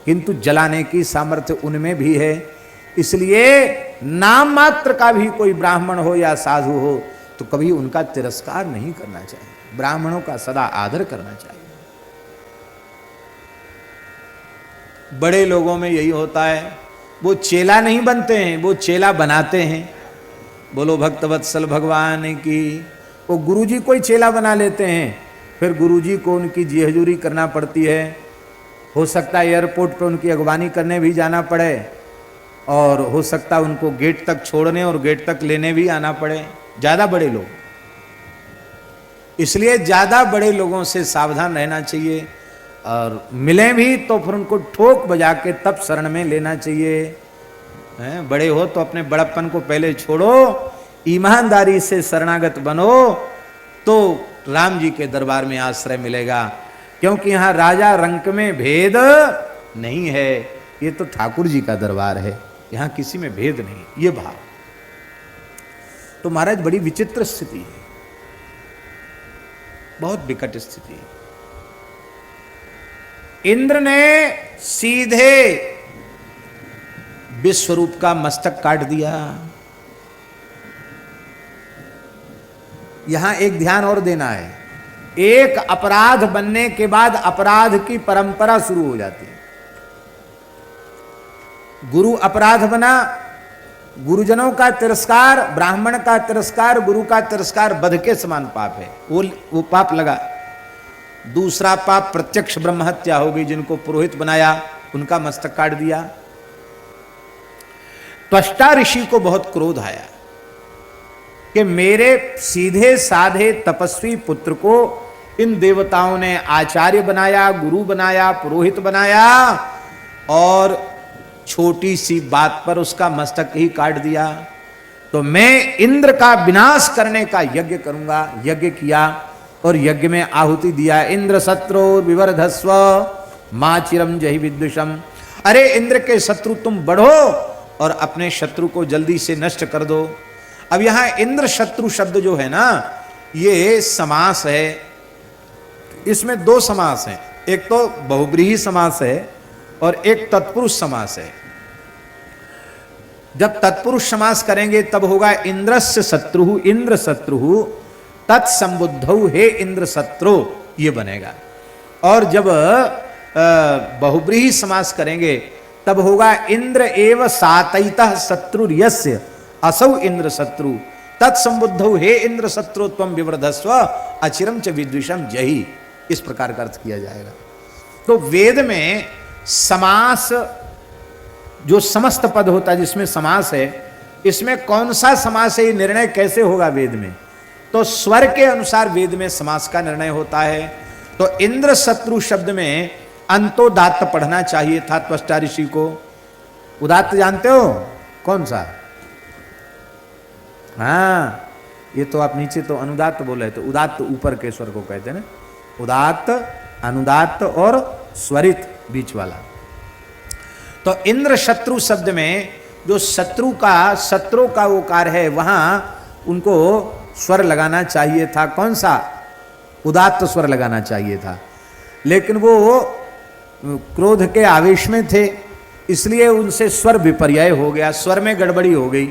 किंतु जलाने की सामर्थ्य उनमें भी है। इसलिए नाम मात्र का भी कोई ब्राह्मण हो या साधु हो तो कभी उनका तिरस्कार नहीं करना चाहिए, ब्राह्मणों का सदा आदर करना चाहिए। बड़े लोगों में यही होता है, वो चेला नहीं बनते हैं, वो चेला बनाते हैं। बोलो भक्तवत्सल भगवान की। वो गुरुजी को ही चेला बना लेते हैं, फिर गुरुजी को उनकी जी हजूरी करना पड़ती है। हो सकता है एयरपोर्ट पर उनकी अगवानी करने भी जाना पड़े, और हो सकता है उनको गेट तक छोड़ने और गेट तक लेने भी आना पड़े, ज़्यादा बड़े लोग। इसलिए ज़्यादा बड़े लोगों से सावधान रहना चाहिए, और मिलें भी तो फिर उनको ठोक बजा के तब शरण में लेना चाहिए। हैं, बड़े हो तो अपने बड़प्पन को पहले छोड़ो, ईमानदारी से शरणागत बनो, तो राम जी के दरबार में आश्रय मिलेगा। क्योंकि यहाँ राजा रंक में भेद नहीं है, ये तो ठाकुर जी का दरबार है, यहाँ किसी में भेद नहीं, ये भाव। तो महाराज बड़ी विचित्र स्थिति है, बहुत विकट स्थिति है। इंद्र ने सीधे विश्वरूप का मस्तक काट दिया। यहां एक ध्यान और देना है, एक अपराध बनने के बाद अपराध की परंपरा शुरू हो जाती है। गुरु अपराध बना, गुरुजनों का तिरस्कार, ब्राह्मण का तिरस्कार, गुरु का तिरस्कार वध के समान पाप है, वो पाप लगा। दूसरा पाप प्रत्यक्ष ब्रह्म हत्या हो गई, जिनको पुरोहित बनाया उनका मस्तक काट दिया। त्वष्टा ऋषि को बहुत क्रोध आया कि मेरे सीधे साधे तपस्वी पुत्र को इन देवताओं ने आचार्य बनाया, गुरु बनाया, पुरोहित बनाया, और छोटी सी बात पर उसका मस्तक ही काट दिया। तो मैं इंद्र का विनाश करने का यज्ञ करूंगा। यज्ञ किया और यज्ञ में आहुति दिया, इंद्र शत्रु विवर्धस्व मां चिरम जहि विद्विषम। अरे इंद्र के शत्रु तुम बढ़ो और अपने शत्रु को जल्दी से नष्ट कर दो। अब यहां इंद्र शत्रु शब्द जो है ना, ये समास है। इसमें दो समास हैं, एक तो बहुब्रीहि समास है और एक तत्पुरुष समास है। जब तत्पुरुष समास करेंगे तब होगा इंद्रस्य शत्रु, इंद्र शत्रु तत्संबुद्धौ हे इंद्र शत्रु, ये बनेगा। और जब बहुब्रीहि समास करेंगे तब होगा इंद्र एव सातैतः शत्रुर्यस्य असौ इंद्र शत्रु तत्संबुद्धौ हे इंद्र शत्रु त्वं विवर्धस्व अचिरम च विद्विषम जहि। इस प्रकार का अर्थ किया जाएगा। तो वेद में समास, जो समस्त पद होता है जिसमें समास है, इसमें कौन सा समास है, ये निर्णय कैसे होगा वेद में? तो स्वर के अनुसार वेद में समास का निर्णय होता है। तो इंद्र शत्रु शब्द में अंतोदात्त पढ़ना चाहिए था त्वष्टा ऋषि को। उदात्त जानते हो कौन सा? हाँ, ये तो आप नीचे तो अनुदात्त बोल रहे थे, उदात्त ऊपर के स्वर को कहते हैं ना, उदात्त, अनुदात्त और स्वरित बीच वाला। तो इंद्र शत्रु शब्द में जो शत्रु का वो कार्य है वहां उनको स्वर लगाना चाहिए था, कौन सा, उदात्त स्वर लगाना चाहिए था, लेकिन वो क्रोध के आवेश में थे, इसलिए उनसे स्वर विपर्यय हो गया, स्वर में गड़बड़ी हो गई।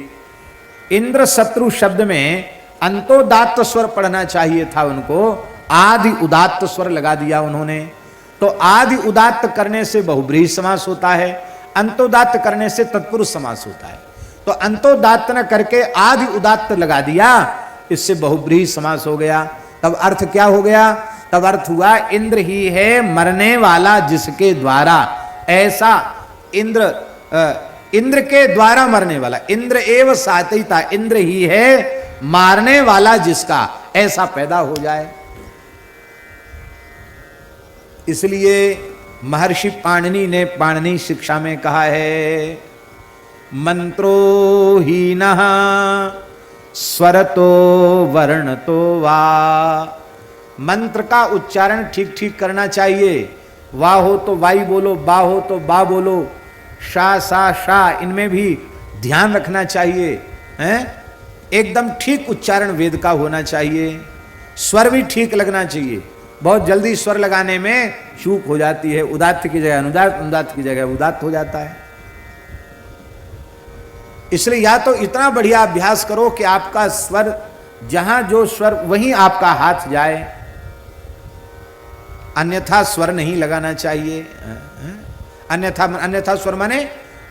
इंद्र शत्रु शब्द में अंतोदात्त स्वर पढ़ना चाहिए था उनको, आदि उदात्त स्वर लगा दिया उन्होंने। तो आदि उदात्त करने से बहुब्रीहि समास होता है, अंतोदात्त करने से तत्पुरुष समास होता है। तो अंतोदात्त न करके आदि उदात्त लगा दिया, इससे बहुब्रीहि समास हो गया। तब अर्थ क्या हो गया, तब अर्थ हुआ इंद्र ही है मरने वाला जिसके द्वारा, ऐसा इंद्र के द्वारा मरने वाला, इंद्र एव सातिता, इंद्र ही है मारने वाला जिसका, ऐसा पैदा हो जाए। इसलिए महर्षि पाणिनि ने पाणिनि शिक्षा में कहा है, मंत्रो हीनः स्वरतो वर्णतो वा, मंत्र का उच्चारण ठीक ठीक करना चाहिए। वाह हो तो वाई बोलो, बा हो तो बा बोलो, शा सा शा, इनमें भी ध्यान रखना चाहिए, हैं? एकदम ठीक उच्चारण वेद का होना चाहिए। स्वर भी ठीक लगना चाहिए। बहुत जल्दी स्वर लगाने में चूक हो जाती है, उदात्त की जगह अनुदात्त, अनुदात्त की जगह उदात्त हो जाता है। इसलिए या तो इतना बढ़िया अभ्यास करो कि आपका स्वर, जहां जो स्वर वहीं आपका हाथ जाए, अन्यथा स्वर नहीं लगाना चाहिए। अन्यथा स्वर माने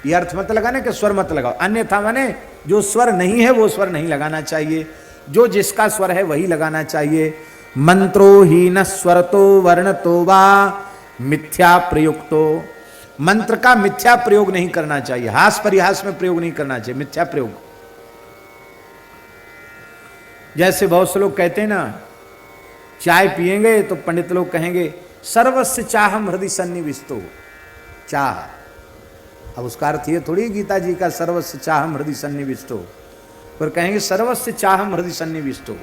ये अर्थ मत लगाने कि स्वर मत लगाओ, अन्यथा माने जो स्वर नहीं है वो स्वर नहीं लगाना चाहिए, जो जिसका स्वर है वही लगाना चाहिए। मंत्रो हीन स्वरतो वर्णतो वा मिथ्या प्रयुक्तो, मंत्र का मिथ्या प्रयोग नहीं करना चाहिए, हास परिहास में प्रयोग नहीं करना चाहिए, मिथ्या प्रयोग। जैसे बहुत से लोग कहते हैं ना, चाय पिएंगे तो पंडित लोग कहेंगे सर्वस्य चाहम हृदय सन्निविष्टो, चाह, अब उसका अर्थ ये थोड़ी गीता जी का सर्वस्य चाहम हृदय सन्निविष्टो, पर कहेंगे सर्वस्य चाहम हृदय सन्निविष्टो,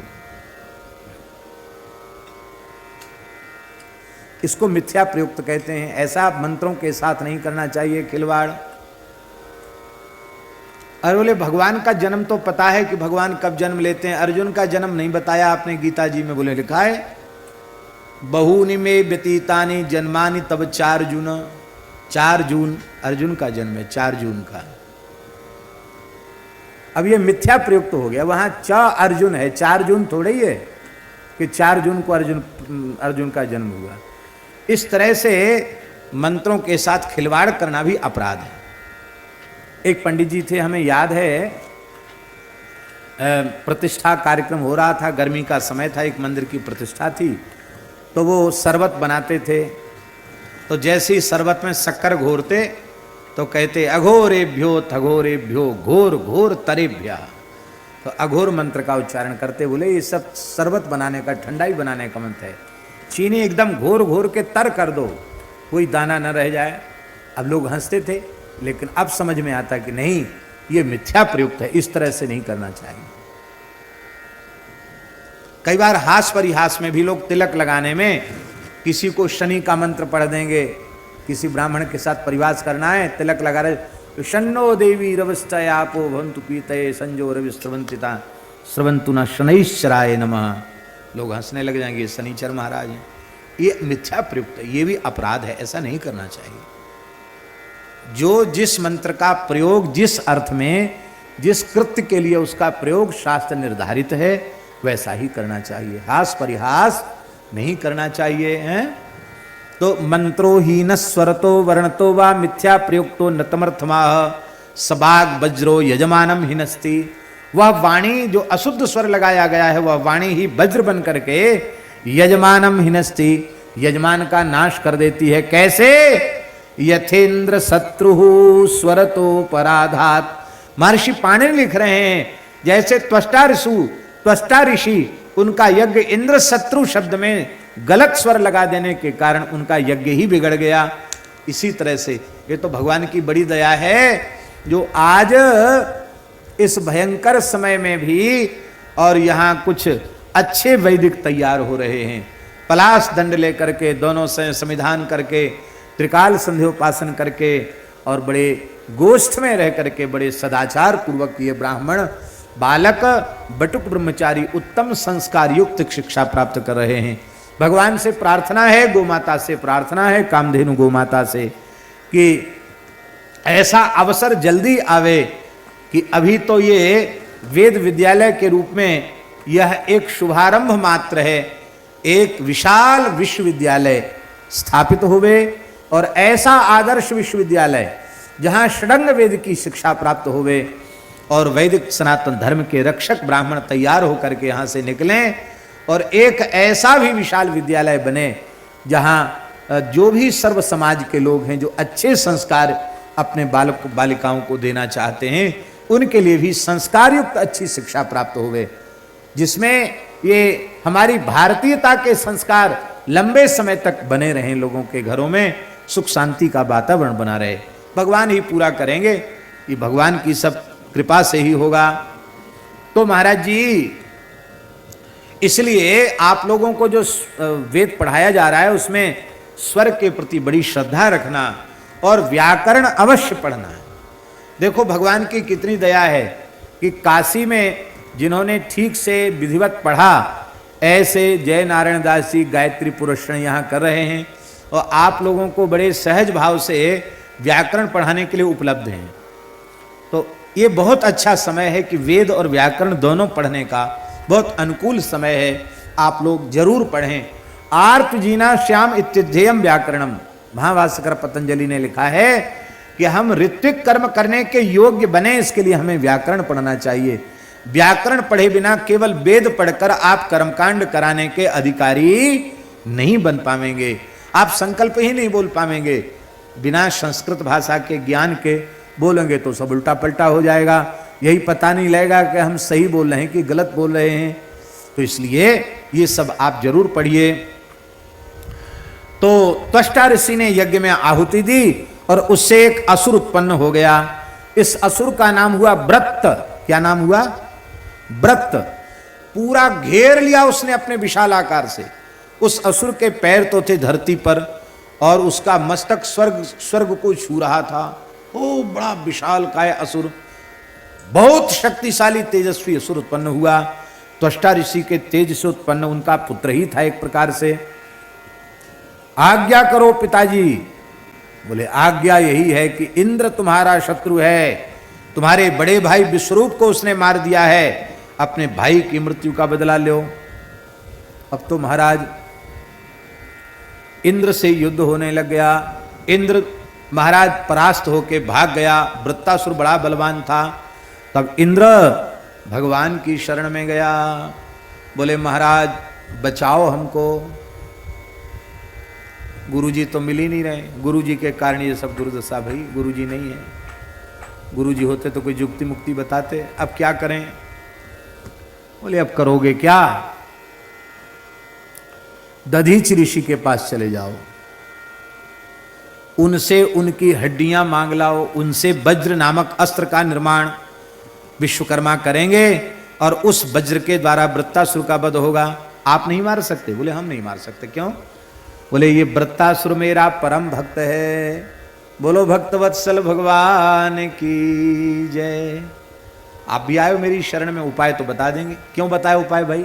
इसको मिथ्या प्रयुक्त कहते हैं। ऐसा मंत्रों के साथ नहीं करना चाहिए खिलवाड़। और बोले भगवान का जन्म तो पता है कि भगवान कब जन्म लेते हैं, अर्जुन का जन्म नहीं बताया आपने गीता जी में, बोले लिखा है बहूनि में व्यतीतानि जन्मानि तब 4 जून अर्जुन का जन्म है, 4 जून का। अब ये मिथ्या प्रयुक्त हो गया, वहां अर्जुन है, 4 जून थोड़े ही है कि 4 जून को अर्जुन का जन्म हुआ। इस तरह से मंत्रों के साथ खिलवाड़ करना भी अपराध है। एक पंडित जी थे, हमें याद है, प्रतिष्ठा कार्यक्रम हो रहा था, गर्मी का समय था, एक मंदिर की प्रतिष्ठा थी, तो वो शरबत बनाते थे। तो जैसे ही शरबत में शक्कर घोरते तो कहते अघोरेभ्यो थघोरेभ्यो घोर घोर तरेभ्या, तो अघोर मंत्र का उच्चारण करते, बोले ये सब शरबत बनाने का, ठंडाई बनाने का मंत्र है, चीनी एकदम घोर घोर के तर कर दो, कोई दाना न रह जाए। अब लोग हंसते थे, लेकिन अब समझ में आता कि नहीं, ये मिथ्या प्रयुक्त है, इस तरह से नहीं करना चाहिए। कई बार हास परिहास में भी लोग तिलक लगाने में किसी को शनि का मंत्र पढ़ देंगे, किसी ब्राह्मण के साथ परिवास करना है, तिलक लगा रहे तो शन्नो देवी रवस्तयापो भवन्तु पीतये संजो रवि स्रवंतिता स्रवंतु न शनैश्चराय नमः, लोग हंसने लग जाएंगे, शनिचर महाराज हैं। ये मिथ्या प्रयुक्त है, ये भी अपराध है, ऐसा नहीं करना चाहिए। जो जिस मंत्र का प्रयोग जिस अर्थ में, जिस कृत्य के लिए उसका प्रयोग शास्त्र निर्धारित है, वैसा ही करना चाहिए, हास परिहास नहीं करना चाहिए, हैं? तो मंत्रो हीन स्वरतो वर्णतो वा मिथ्या प्रयुक्तो नतमर्थमाह सबाग वज्रो यजमानम हिनस्ति, वह वाणी जो अशुद्ध स्वर लगाया गया है, वह वाणी ही वज्र बन करके यजमानम हिनस्ति, यजमान का नाश कर देती है। कैसे? यथेन्द्र शत्रु स्वरतो पराधात, महर्षि पाणिनि लिख रहे हैं, जैसे त्वष्टा ऋषि उनका यज्ञ इंद्र शत्रु शब्द में गलत स्वर लगा देने के कारण उनका यज्ञ ही बिगड़ गया। इसी तरह से ये तो भगवान की बड़ी दया है, जो आज इस भयंकर समय में भी, और यहाँ कुछ अच्छे वैदिक तैयार हो रहे हैं, पलाश दंड लेकर के, दोनों से संविधान करके, त्रिकाल संध्योपासन करके, और बड़े गोष्ठ में रह करके बड़े सदाचार पूर्वक ये ब्राह्मण बालक बटुक ब्रह्मचारी उत्तम संस्कार युक्त शिक्षा प्राप्त कर रहे हैं। भगवान से प्रार्थना है, गोमाता से प्रार्थना है, कामधेनु गोमाता से, कि ऐसा अवसर जल्दी आवे कि अभी तो ये वेद विद्यालय के रूप में यह एक शुभारंभ मात्र है, एक विशाल विश्वविद्यालय स्थापित होवे और ऐसा आदर्श विश्वविद्यालय जहाँ षडंग वेद की शिक्षा प्राप्त होवे और वैदिक सनातन धर्म के रक्षक ब्राह्मण तैयार होकर के यहाँ से निकलें और एक ऐसा भी विशाल विद्यालय बने जहाँ जो भी सर्व समाज के लोग हैं जो अच्छे संस्कार अपने बालक बालिकाओं को देना चाहते हैं उनके लिए भी संस्कार युक्त अच्छी शिक्षा प्राप्त होवे, जिसमें ये हमारी भारतीयता के संस्कार लंबे समय तक बने रहें, लोगों के घरों में सुख शांति का वातावरण बना रहे। भगवान ही पूरा करेंगे, ये भगवान की सब कृपा से ही होगा। तो महाराज जी, इसलिए आप लोगों को जो वेद पढ़ाया जा रहा है उसमें स्वर के प्रति बड़ी श्रद्धा रखना और व्याकरण अवश्य पढ़ना। देखो भगवान की कितनी दया है कि काशी में जिन्होंने ठीक से विधिवत पढ़ा, ऐसे जय नारायण दास जी गायत्री पुरस्कार यहाँ कर रहे हैं और आप लोगों को बड़े सहज भाव से व्याकरण पढ़ाने के लिए उपलब्ध हैं। तो ये बहुत अच्छा समय है कि वेद और व्याकरण दोनों पढ़ने का बहुत अनुकूल समय है, आप लोग जरूर पढ़ें। आर्त जीना श्याम इत्यध्येयम व्याकरणम, महाभाष्यकर पतंजलि ने लिखा है कि हम ऋत्विक कर्म करने के योग्य बने, इसके लिए हमें व्याकरण पढ़ना चाहिए। व्याकरण पढ़े बिना केवल वेद पढ़कर आप कर्मकांड कराने के अधिकारी नहीं बन पाएंगे, आप संकल्प ही नहीं बोल पाएंगे। बिना संस्कृत भाषा के ज्ञान के बोलेंगे तो सब उल्टा पलटा हो जाएगा, यही पता नहीं लगेगा कि हम सही बोल रहे हैं कि गलत बोल रहे हैं। तो इसलिए ये सब आप जरूर पढ़िए। तो त्वष्टा ऋषि ने यज्ञ में आहुति दी और उससे एक असुर उत्पन्न हो गया। इस असुर का नाम हुआ व्रत। क्या नाम हुआ? व्रत। पूरा घेर लिया उसने अपने विशाल आकार से। उस असुर के पैर तो थे धरती पर और उसका मस्तक स्वर्ग को छू रहा था। ओ बड़ा विशाल काय असुर, बहुत शक्तिशाली तेजस्वी असुर उत्पन्न हुआ। त्वष्टा ऋषि के तेज से उत्पन्न उनका पुत्र ही था एक प्रकार से। आज्ञा करो पिताजी। बोले आज्ञा यही है कि इंद्र तुम्हारा शत्रु है, तुम्हारे बड़े भाई विश्वरूप को उसने मार दिया है, अपने भाई की मृत्यु का बदला लो। अब तो महाराज इंद्र से युद्ध होने लग गया। इंद्र महाराज परास्त होके भाग गया। वृत्तासुर बड़ा बलवान था। तब इंद्र भगवान की शरण में गया, बोले महाराज बचाओ हमको। गुरुजी तो मिल ही नहीं रहे, गुरुजी के कारण ये सब दुर्दशा भाई। गुरुजी नहीं है, गुरुजी होते तो कोई युक्ति मुक्ति बताते। अब क्या करें? बोले अब करोगे क्या? दधीच ऋषि के पास चले जाओ, उनसे उनकी हड्डियां मांग लाओ, उनसे वज्र नामक अस्त्र का निर्माण विश्वकर्मा करेंगे और उस वज्र के द्वारा वृत्तासुर का वध होगा। आप नहीं मार सकते? बोले हम नहीं मार सकते। क्यों? बोले ये वृत्तासुर मेरा परम भक्त है। बोलो भक्तवत्सल भगवान की जय। आप भी आए हो मेरी शरण में, उपाय तो बता देंगे। क्यों बताए उपाय भाई?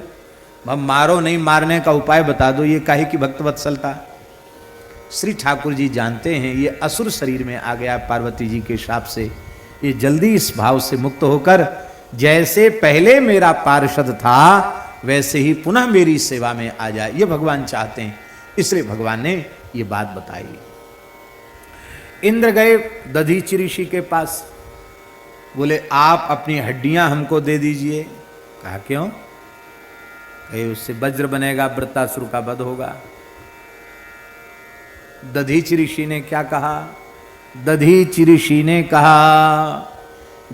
हम मारो नहीं, मारने का उपाय बता दो। ये काहे की भक्तवत्सलता? श्री ठाकुर जी जानते हैं ये असुर शरीर में आ गया पार्वती जी के शाप से। ये जल्दी इस भाव से मुक्त होकर जैसे पहले मेरा पार्षद था वैसे ही पुनः मेरी सेवा में आ जाए, ये भगवान चाहते हैं। इसलिए भगवान ने ये बात बताई। इंद्र गए दधीच ऋषि के पास, बोले आप अपनी हड्डियां हमको दे दीजिए। कहा क्यों? उससे वज्र बनेगा, वृत्तासुर का वध होगा। दधीच ऋषि ने क्या कहा? दधीच ऋषि ने कहा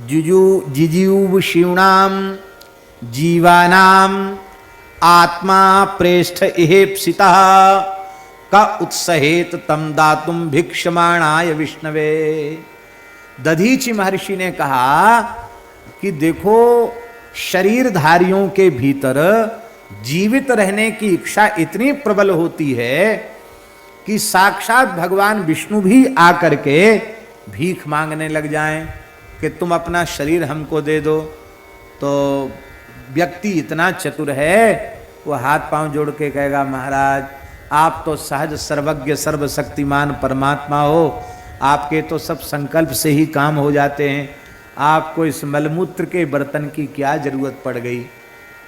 जिजीव शिवणाम जीवानाम आत्मा प्रेष्ठ इहेप्सिता का उत्सहेत तम दातुम भिक्षमाणाय विष्णवे। दधीचि महर्षि ने कहा कि देखो शरीरधारियों के भीतर जीवित रहने की इच्छा इतनी प्रबल होती है कि साक्षात भगवान विष्णु भी आकर के भीख मांगने लग जाएं कि तुम अपना शरीर हमको दे दो, तो व्यक्ति इतना चतुर है वो हाथ पांव जोड़ के कहेगा महाराज आप तो सहज सर्वज्ञ सर्वशक्तिमान परमात्मा हो, आपके तो सब संकल्प से ही काम हो जाते हैं, आपको इस मलमूत्र के बर्तन की क्या जरूरत पड़ गई,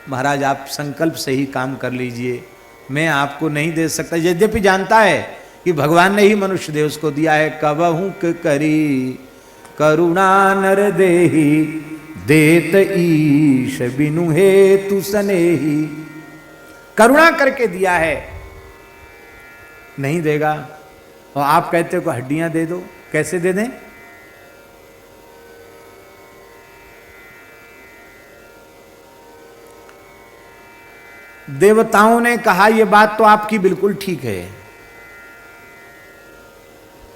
महाराज आप संकल्प से ही काम कर लीजिए, मैं आपको नहीं दे सकता। यद्यपि जानता है कि भगवान ने ही मनुष्य देह उसको दिया है। कबहू करी करुणा नर देही देत ईश बिनु हेतु सनेही, करुणा करके दिया है, नहीं देगा। और आप कहते हो को हड्डियां दे दो, कैसे दे दें? देवताओं ने कहा यह बात तो आपकी बिल्कुल ठीक है,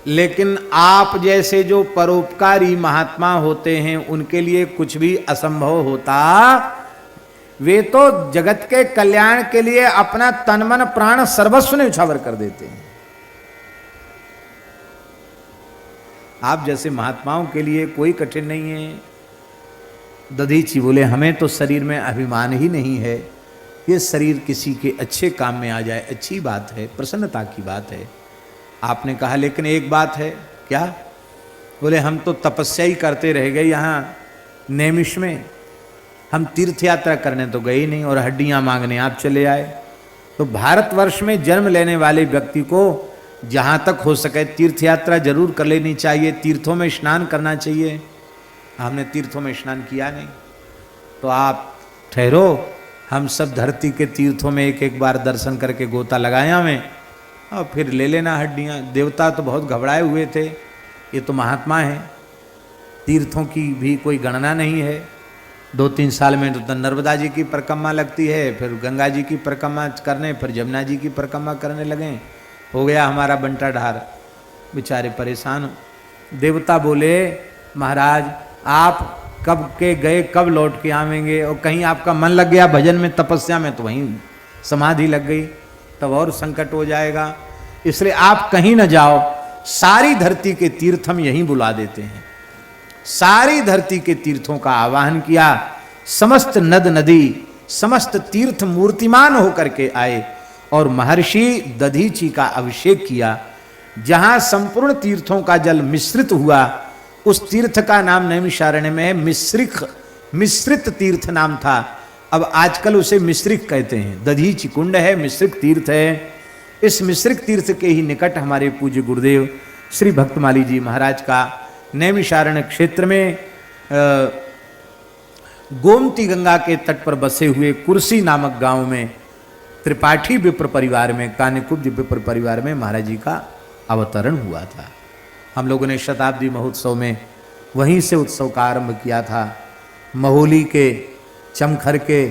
लेकिन आप जैसे जो परोपकारी महात्मा होते हैं उनके लिए कुछ भी असंभव होता, वे तो जगत के कल्याण के लिए अपना तन मन प्राण सर्वस्व न्यौछावर कर देते हैं। आप जैसे महात्माओं के लिए कोई कठिन नहीं है। दधीची बोले हमें तो शरीर में अभिमान ही नहीं है, ये शरीर किसी के अच्छे काम में आ जाए अच्छी बात है, प्रसन्नता की बात है। आपने कहा लेकिन एक बात है, क्या? बोले हम तो तपस्या ही करते रह गए यहाँ नैमिष में, हम तीर्थ यात्रा करने तो गए ही नहीं और हड्डियां मांगने आप चले आए। तो भारतवर्ष में जन्म लेने वाले व्यक्ति को जहाँ तक हो सके तीर्थ यात्रा जरूर कर लेनी चाहिए, तीर्थों में स्नान करना चाहिए। हमने तीर्थों में स्नान किया नहीं, तो आप ठहरो, हम सब धरती के तीर्थों में एक एक बार दर्शन करके गोता लगाए हमें, और फिर ले लेना हड्डियाँ। देवता तो बहुत घबराए हुए थे, ये तो महात्मा हैं, तीर्थों की भी कोई गणना नहीं है। 2-3 साल में तो नर्मदा जी की परिक्रमा लगती है, फिर गंगा जी की परिक्रमा करने, फिर जमुना जी की परिक्रमा करने लगे, हो गया हमारा बंटा ढार, बेचारे परेशान। देवता बोले महाराज आप कब के गए कब लौट के आवेंगे, और कहीं आपका मन लग गया भजन में तपस्या में तो वहीं समाधि लग गई, तब और संकट हो जाएगा, इसलिए आप कहीं न जाओ, सारी धरती के तीर्थ हम यहीं बुला देते हैं। सारी धरती के तीर्थों का आवाहन किया, समस्त नद नदी समस्त तीर्थ मूर्तिमान होकर के आए और महर्षि दधीची का अभिषेक किया। जहां संपूर्ण तीर्थों का जल मिश्रित हुआ उस तीर्थ का नाम नैमिषारण्य में है मिश्रित तीर्थ नाम था, अब आजकल उसे मिश्रिक कहते हैं। दधीची कुंड है, मिश्रिक तीर्थ है। इस मिश्रिक तीर्थ के ही निकट हमारे पूज्य गुरुदेव श्री भक्तमाली जी महाराज का नैमिषारण्य क्षेत्र में गोमती गंगा के तट पर बसे हुए कुर्सी नामक गांव में त्रिपाठी विप्र परिवार में, कान्यकुब्ज विप्र परिवार में महाराज जी का अवतरण हुआ था। हम लोगों ने शताब्दी महोत्सव में वहीं से उत्सव का आरंभ किया था। महोली के चमखर के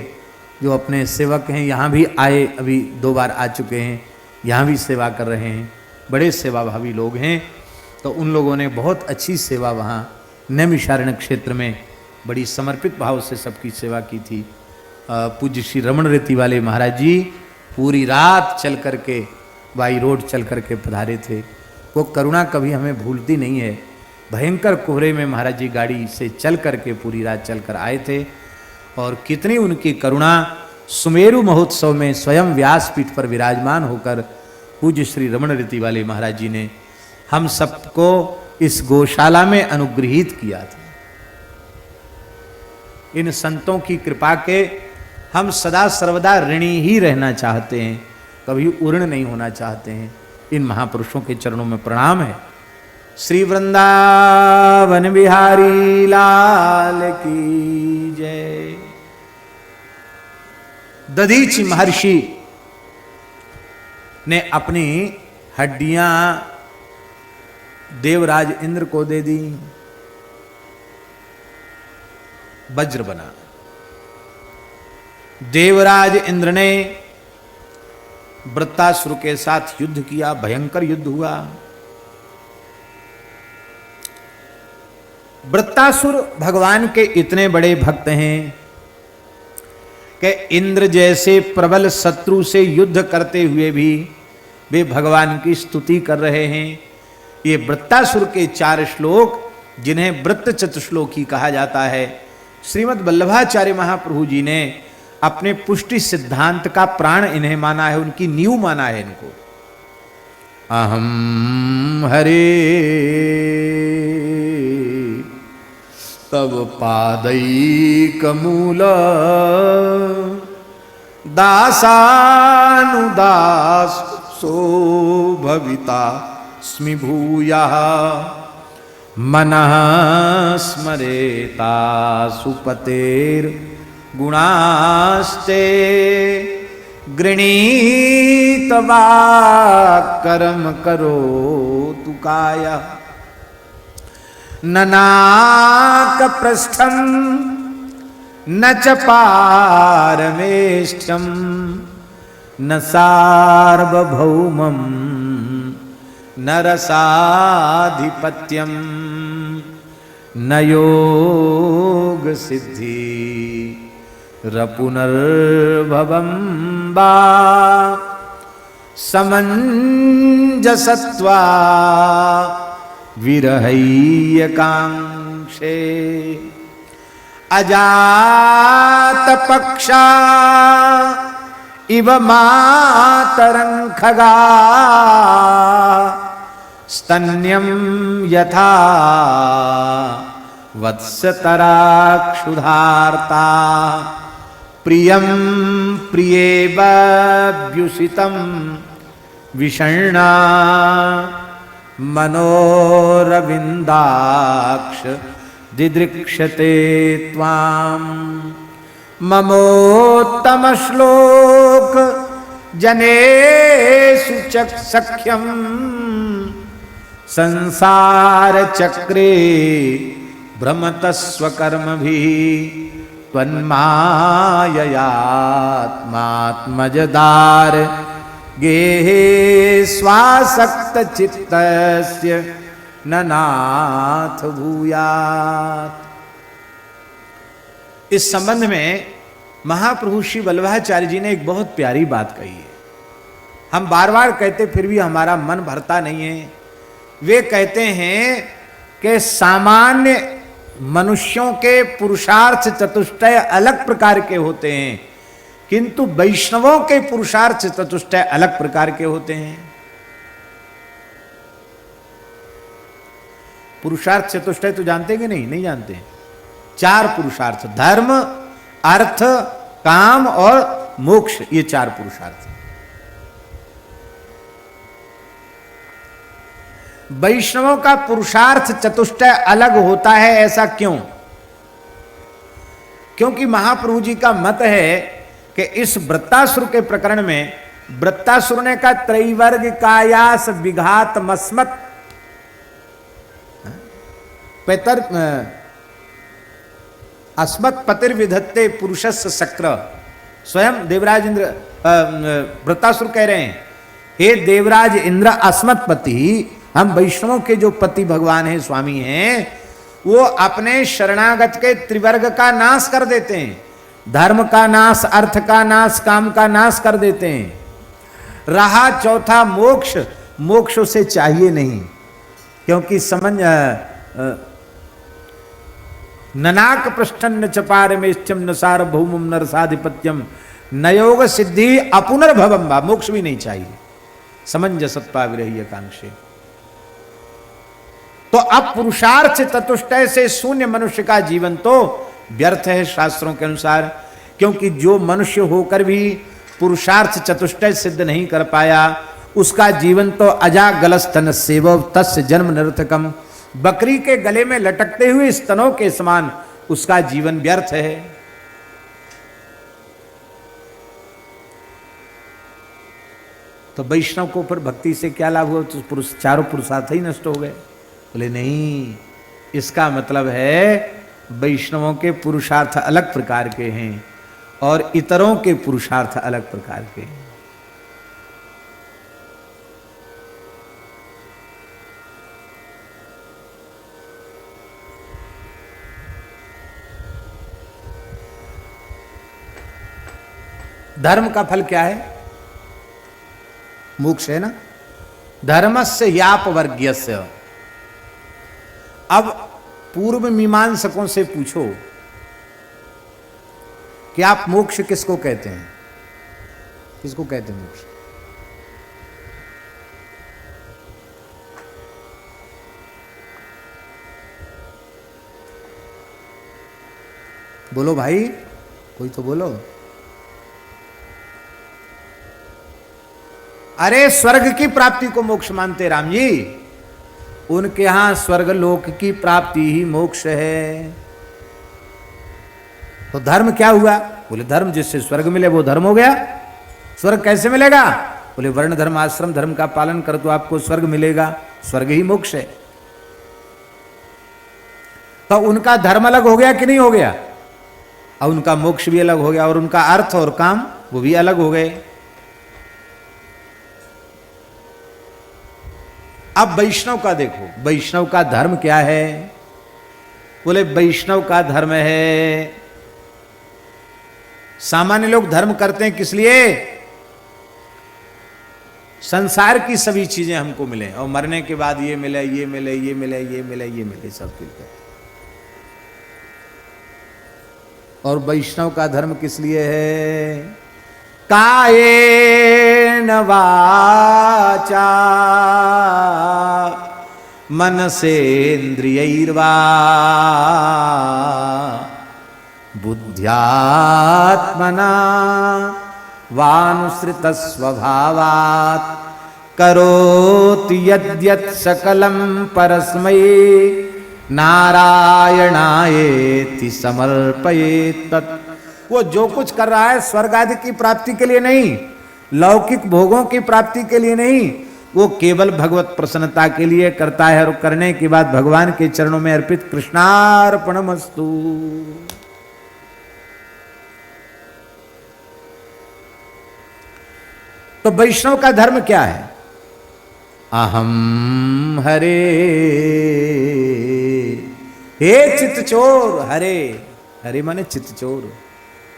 जो अपने सेवक हैं यहाँ भी आए, अभी 2 बार आ चुके हैं, यहाँ भी सेवा कर रहे हैं, बड़े सेवाभावी लोग हैं। तो उन लोगों ने बहुत अच्छी सेवा वहाँ नैमिषारण्य क्षेत्र में बड़ी समर्पित भाव से सबकी सेवा की थी। पूज्य श्री रमण रीति वाले महाराज जी पूरी रात चल करके बाई रोड चल करके पधारे थे। वो करुणा कभी हमें भूलती नहीं है। भयंकर कोहरे में महाराज जी गाड़ी से चल करके पूरी रात चल कर आए थे, और कितनी उनकी करुणा। सुमेरु महोत्सव में स्वयं व्यासपीठ पर विराजमान होकर पूज्य श्री रमण रीति वाले महाराज जी ने हम सबको इस गौशाला में अनुग्रहित किया था। इन संतों की कृपा के हम सदा सर्वदा ऋणी ही रहना चाहते हैं, कभी उर्ण नहीं होना चाहते हैं। इन महापुरुषों के चरणों में प्रणाम है। श्री वृंदावन बिहारी लाल की जय। दधीची महर्षि ने अपनी हड्डियां देवराज इंद्र को दे दी, वज्र बना। देवराज इंद्र ने वृत्तासुर के साथ युद्ध किया, भयंकर युद्ध हुआ। वृत्तासुर भगवान के इतने बड़े भक्त हैं कि इंद्र जैसे प्रबल शत्रु से युद्ध करते हुए भी वे भगवान की स्तुति कर रहे हैं। ये वृत्तासुर के 4 श्लोक जिन्हें वृत्त चतुश्लोकी कहा जाता है, श्रीमद् वल्लभाचार्य महाप्रभु जी ने अपने पुष्टि सिद्धांत का प्राण इन्हें माना है, उनकी नींव माना है इनको। अहम हरे तब पादैकमूल दासानुदासो भविता स्मि भूयः मनः स्मरेता सुपतेर्गुणास्ते गृणीतवा कर्म करोतु कायः न नाकप्रस्थं न च पारमेष्ठ्यं न सार्वभौमं न रसाधिपत्यं न योग सिद्धि रपुनर्भवं वा समञ्जसत्वा विरहैयकांक्षे अजातपक्षा इव मातरं खगा स्तन्यं यथा वत्सतराक्षुधार्ता प्रियं प्रियेव्युषितं विषण्णा मनोरविन्दाक्ष दिदृक्षते त्वां ममोत्तमश्लोक जनेषु सख्यं संसारचक्रे भ्रमतस्वकर्मभिः त्वन्माययात्मात्मजदार गेहे स्वासक्तचित्तस्य न नाथ भूयात्। इस संबंध में महाप्रभु श्री वल्लभाचार्य जी ने एक बहुत प्यारी बात कही है। हम बार बार कहते फिर भी हमारा मन भरता नहीं है। वे कहते हैं कि सामान्य मनुष्यों के पुरुषार्थ चतुष्टय अलग प्रकार के होते हैं, किंतु वैष्णवों के पुरुषार्थ चतुष्टय अलग प्रकार के होते हैं। पुरुषार्थ चतुष्टय तो जानते कि नहीं? नहीं जानते। 4 पुरुषार्थ, धर्म, अर्थ, काम और मोक्ष, ये 4 पुरुषार्थ। वैष्णवों का पुरुषार्थ चतुष्टय अलग होता है। ऐसा क्यों? क्योंकि महाप्रभु जी का मत है कि इस वृत्तासुर के प्रकरण में वृत्तासुर ने का त्रैवर्ग कायास विघात मस्मत पेतर अस्मत् पतिर्विधत्ते पुरुषस्य शक्र। स्वयं देवराज इंद्र वृत्तासुर कह रहे हैं, हे देवराज इंद्र अस्मत् पति, हम वैष्णवों के जो पति भगवान हैं, स्वामी हैं, वो अपने शरणागत के त्रिवर्ग का नाश कर देते हैं। धर्म का नाश, अर्थ का नाश, काम का नाश कर देते हैं। रहा चौथा मोक्ष, मोक्ष उसे चाहिए नहीं, क्योंकि समझ ननाक पृष्ठन चपार में इष्टम न सार्वभौमम न रसाधिपत्यम न योग सिद्धि अपुनर्भवम वा, मोक्ष भी नहीं चाहिए। समंजसत्वा विरह्य कांक्षे। तो अब पुरुषार्थ चतुष्टय से शून्य मनुष्य का जीवन तो व्यर्थ है शास्त्रों के अनुसार, क्योंकि जो मनुष्य होकर भी पुरुषार्थ चतुष्टय सिद्ध नहीं कर पाया, उसका जीवन तो अजा गलस्तन सेव तस्य जन्म निरर्थकम, बकरी के गले में लटकते हुए स्तनों के समान उसका जीवन व्यर्थ है। तो वैष्णव को फिर भक्ति से क्या लाभ हुआ? तो चारों पुरुषार्थ ही नष्ट हो गए। बोले नहीं, इसका मतलब है वैष्णवों के पुरुषार्थ अलग प्रकार के हैं और इतरों के पुरुषार्थ अलग प्रकार के हैं। धर्म का फल क्या है? मोक्ष है ना। धर्मस्य याप वर्ग्यस्य, अब पूर्व मीमांसकों से पूछो कि आप मोक्ष किसको कहते हैं? किसको कहते हैं मोक्ष? बोलो भाई, कोई तो बोलो। अरे स्वर्ग की प्राप्ति को मोक्ष मानते राम जी, उनके यहां स्वर्ग लोक की प्राप्ति ही मोक्ष है। तो धर्म क्या हुआ? बोले धर्म जिससे स्वर्ग मिले वो धर्म हो गया। स्वर्ग कैसे मिलेगा? बोले वर्ण धर्म आश्रम धर्म का पालन कर तो आपको स्वर्ग मिलेगा, स्वर्ग ही मोक्ष है। तो उनका धर्म अलग हो गया कि नहीं हो गया? और उनका मोक्ष भी अलग हो गया, और उनका अर्थ और काम वो भी अलग हो गए। अब वैष्णव का देखो, वैष्णव का धर्म क्या है? बोले वैष्णव का धर्म है, सामान्य लोग धर्म करते हैं किस लिए? संसार की सभी चीजें हमको मिले और मरने के बाद ये मिले, ये मिले, ये मिले, ये मिले, ये मिले, सब मिलते। और वैष्णव का धर्म किस लिए है? कायेन वाचा मनसेन्द्रियैर्वा बुद्ध्यात्मना वानुसृत स्वभावात् करोति यद्यत् सकलं परस्मै नारायणायेति समर्पयेत् तत्। वो जो कुछ कर रहा है स्वर्ग आदि की प्राप्ति के लिए नहीं, लौकिक भोगों की प्राप्ति के लिए नहीं, वो केवल भगवत प्रसन्नता के लिए करता है। और करने के बाद भगवान के चरणों में अर्पित कृष्णार्पणमस्तु। तो वैष्णव का धर्म क्या है? अहम हरे, हे चित्तचोर, हरे हरे माने चित्तचोर,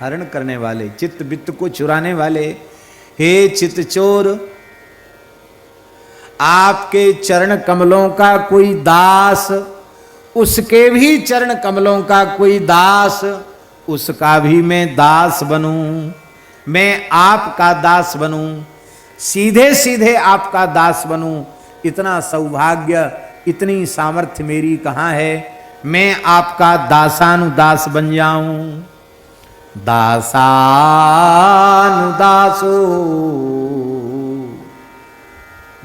हरण करने वाले, चित्त वित्त को चुराने वाले। हे चित्तचोर, आपके चरण कमलों का कोई दास, उसके भी चरण कमलों का कोई दास, उसका भी मैं दास बनूं, मैं आपका दास बनूं, सीधे सीधे आपका दास बनूं। इतना सौभाग्य, इतनी सामर्थ्य मेरी कहां है? मैं आपका दासानुदास बन जाऊं। दासानुदासो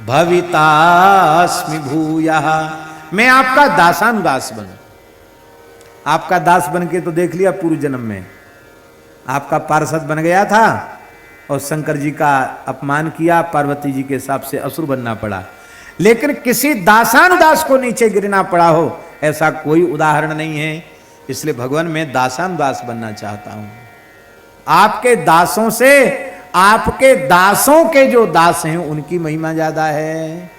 भवितास्मि भूयः, मैं आपका दासानुदास बनूं। आपका दास बन के तो देख लिया, पूर्व जन्म में आपका पार्षद बन गया था और शंकर जी का अपमान किया, पार्वती जी के हिसाब से असुर बनना पड़ा। लेकिन किसी दासानुदास को नीचे गिरना पड़ा हो, ऐसा कोई उदाहरण नहीं है। इसलिए भगवान मैं दासानुदास बनना चाहता हूं। आपके दासों से, आपके दासों के जो दास हैं उनकी महिमा ज्यादा है।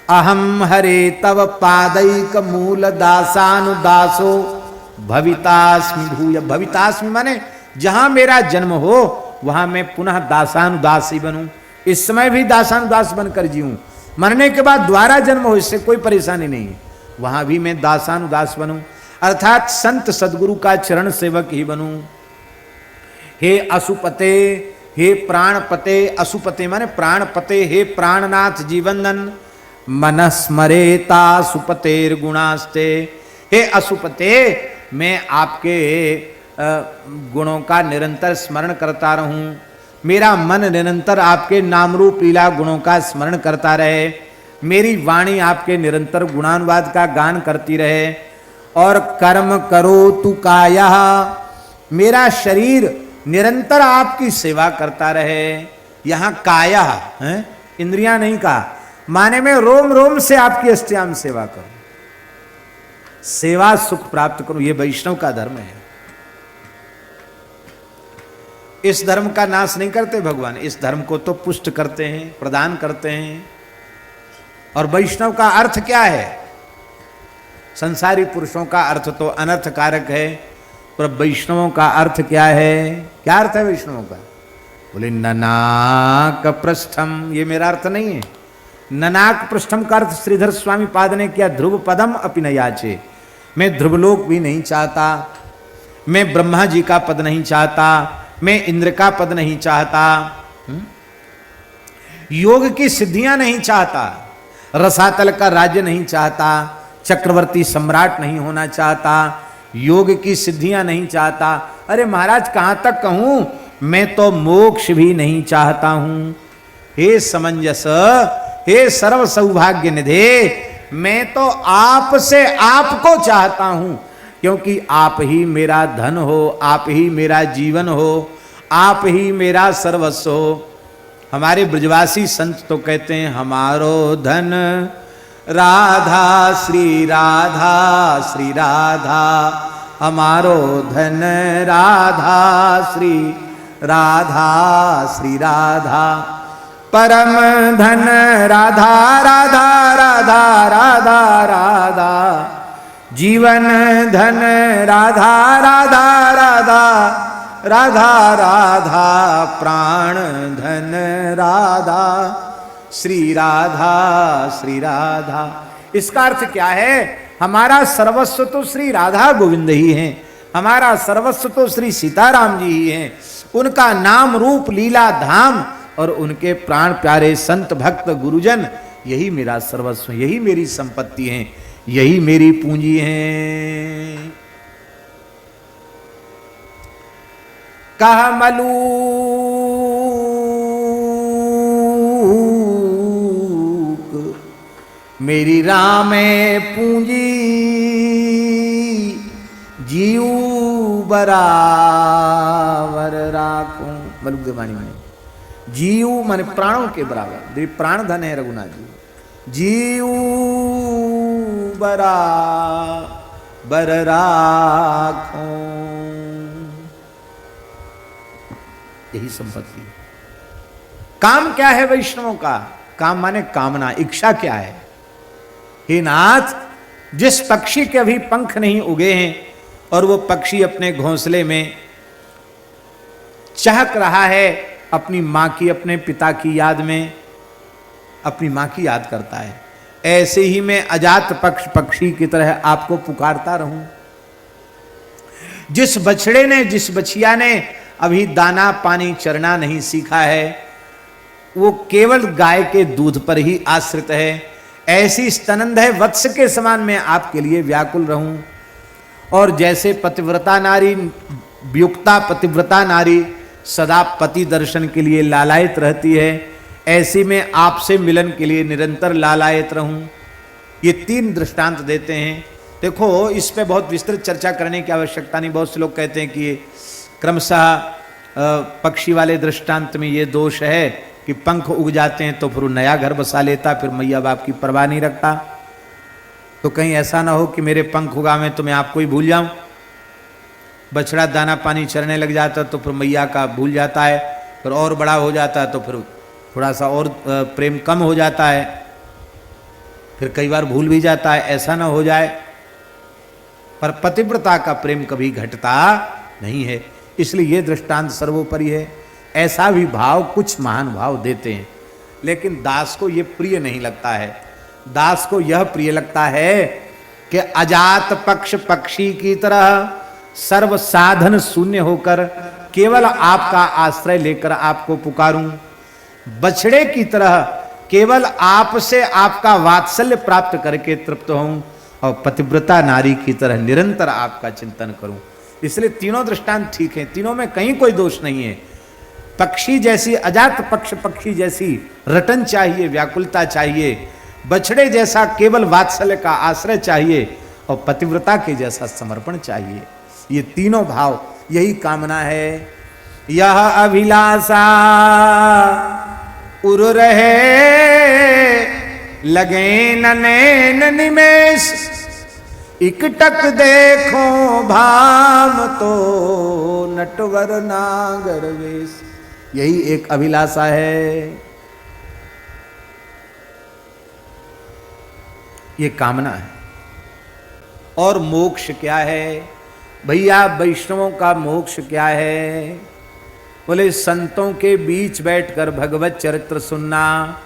अहम हरे तव पादैक मूल दासानुदासो भवितास्मि भूय। भवितास्मि माने जहां मेरा जन्म हो वहां मैं पुनः दासानुदास ही बनूं। इस समय भी दासानुदास बनकर जीऊं, मरने के बाद दोबारा जन्म हो, इससे कोई परेशानी नहीं है, वहां भी मैं दासानुदास बनूं, अर्थात संत सदगुरु का चरण सेवक ही बनूं। हे अशुपते, हे प्राणपते, अशुपते माने प्राणपते, हे प्राणनाथ जीवनदन, मनस्मरेता सुपतेर गुणास्ते। हे अशुपते, मैं आपके गुणों का निरंतर स्मरण करता रहूं, मेरा मन निरंतर आपके नाम रूप लीला गुणों का स्मरण करता रहे, मेरी वाणी आपके निरंतर गुणानुवाद का गान करती रहे। और कर्म करो तु काया, मेरा शरीर निरंतर आपकी सेवा करता रहे। यहां काया है, इंद्रियां नहीं कहा, माने में रोम रोम से आपकी अस्त्याम सेवा करो, सेवा सुख प्राप्त करो। यह वैष्णव का धर्म है। इस धर्म का नाश नहीं करते भगवान, इस धर्म को तो पुष्ट करते हैं, प्रदान करते हैं। और वैष्णव का अर्थ क्या है? संसारी पुरुषों का अर्थ तो अनर्थकारक है, पर वैष्णवों का अर्थ क्या है? क्या अर्थ है वैष्णवों का? बोले ननाक पृष्ठम, ये मेरा अर्थ नहीं है, ननाक पृष्ठम का अर्थ श्रीधर स्वामी पाद ने किया ध्रुव पदम अपि न याचे, मैं ध्रुवलोक भी नहीं चाहता, मैं ब्रह्मा जी का पद नहीं चाहता, मैं इंद्र का पद नहीं चाहता, योग की सिद्धियां नहीं चाहता, रसातल का राज्य नहीं चाहता, चक्रवर्ती सम्राट नहीं होना चाहता, योग की सिद्धियां नहीं चाहता। अरे महाराज कहां तक कहूं, मैं तो मोक्ष भी नहीं चाहता हूं। हे समंजस, हे सर्व सौभाग्य निधे, मैं तो आप से आपको चाहता हूं, क्योंकि आप ही मेरा धन हो, आप ही मेरा जीवन हो, आप ही मेरा सर्वस्व हो। हमारे ब्रजवासी संत तो कहते हैं हमारो धन राधा श्री राधा, श्री राधा हमारो धन राधा श्री राधा, श्री राधा परम धन राधा राधा राधा राधा राधा, जीवन धन राधा राधा राधा राधा राधा, प्राण धन राधा श्री राधा, श्री राधा। इसका अर्थ क्या है, हमारा सर्वस्व तो श्री राधा गोविंद ही हैं, हमारा सर्वस्व तो श्री सीताराम जी ही हैं, उनका नाम रूप लीला धाम और उनके प्राण प्यारे संत भक्त गुरुजन, यही मेरा सर्वस्व, यही मेरी संपत्ति है, यही मेरी पूंजी है। कह मलूक मेरी रामे पूंजी, जीव बराबर राखूं। मलुक देवानी में जीव माने प्राणों के बराबर, प्राण धन है रघुनाथ जी। जीव बराबर राखूं, यही संपत्ति। काम क्या है वैष्णवों का, काम माने कामना, इच्छा क्या है। हे नाथ, जिस पक्षी के अभी पंख नहीं उगे हैं और वो पक्षी अपने घोंसले में चहक रहा है, अपनी मां की, अपने पिता की याद में अपनी मां की याद करता है, ऐसे ही मैं अजात पक्षी की तरह आपको पुकारता रहूं। जिस बछड़े ने, जिस बछिया ने अभी दाना पानी चरना नहीं सीखा है, वो केवल गाय के दूध पर ही आश्रित है, ऐसी स्तनंद है वत्स के समान मैं आपके लिए व्याकुल रहूं। और जैसे पतिव्रता नारी, वियुक्ता पतिव्रता नारी सदा पति दर्शन के लिए लालायित रहती है, ऐसी में आपसे मिलन के लिए निरंतर लालायित रहूं। ये तीन दृष्टांत देते हैं। देखो, इस पे बहुत विस्तृत चर्चा करने की आवश्यकता नहीं। बहुत से लोग कहते हैं कि क्रमशः पक्षी वाले दृष्टांत में ये दोष है कि पंख उग जाते हैं तो फिर नया घर बसा लेता, फिर मैया बाप की परवाह नहीं रखता। तो कहीं ऐसा ना हो कि मेरे पंख उगा में तो मैं आपको ही भूल जाऊं। बछड़ा दाना पानी चरने लग जाता तो फिर मैया का भूल जाता है, फिर और बड़ा हो जाता है तो फिर थोड़ा सा और प्रेम कम हो जाता है, फिर कई बार भूल भी जाता है। ऐसा ना हो जाए। पर पतिव्रता का प्रेम कभी घटता नहीं है, इसलिए ये दृष्टांत सर्वोपरि है। ऐसा भी भाव कुछ महान भाव देते हैं, लेकिन दास को ये प्रिय नहीं लगता है। दास को यह प्रिय लगता है कि अजात पक्ष पक्षी की तरह सर्व साधन शून्य होकर केवल आपका आश्रय लेकर आपको पुकारूं, बछड़े की तरह केवल आपसे आपका वात्सल्य प्राप्त करके तृप्त हूं, और पतिव्रता नारी की तरह निरंतर आपका चिंतन करूं। इसलिए तीनों दृष्टांत ठीक हैं, तीनों में कहीं कोई दोष नहीं है। पक्षी जैसी, अजात पक्ष पक्षी जैसी रटन चाहिए, व्याकुलता चाहिए, बछड़े जैसा केवल वात्सल्य का आश्रय चाहिए, और पतिव्रता के जैसा समर्पण चाहिए। ये तीनों भाव, यही कामना है। यह अभिलाषा उर रहे लगे नैन निमेष, इकटक देखो भाम तो नटवर नागर वेश। यही एक अभिलाषा है, ये कामना है। और मोक्ष क्या है भैया, वैष्णवों का मोक्ष क्या है? बोले संतों के बीच बैठकर भगवत चरित्र सुनना,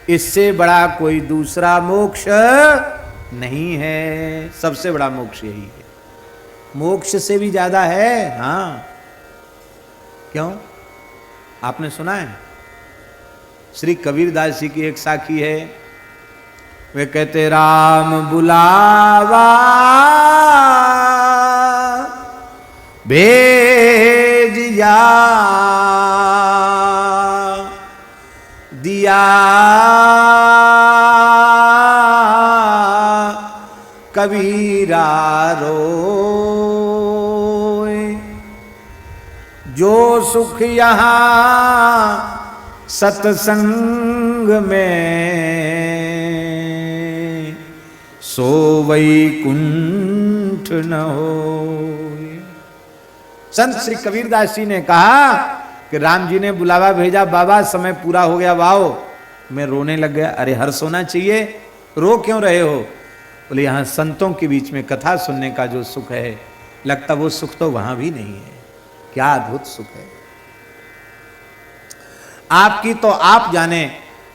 इससे बड़ा कोई दूसरा मोक्ष नहीं है, सबसे बड़ा मोक्ष यही है। मोक्ष से भी ज्यादा है। हाँ, क्यों? आपने सुना है? श्री कबीरदास जी की एक साखी है, वे कहते राम बुलावा भेज जा दिया कबीरा रोए, जो सुख यहाँ सत्संग में सो वैकुंठ न होए। संत श्री कबीरदास जी ने कहा कि राम जी ने बुलावा भेजा, बाबा समय पूरा हो गया, वाओ। मैं रोने लग गया। अरे हर्ष होना चाहिए, रो क्यों रहे हो? बोले यहां संतों के बीच में कथा सुनने का जो सुख है, लगता वो सुख तो वहां भी नहीं है। क्या अद्भुत सुख है। आपकी तो आप जाने,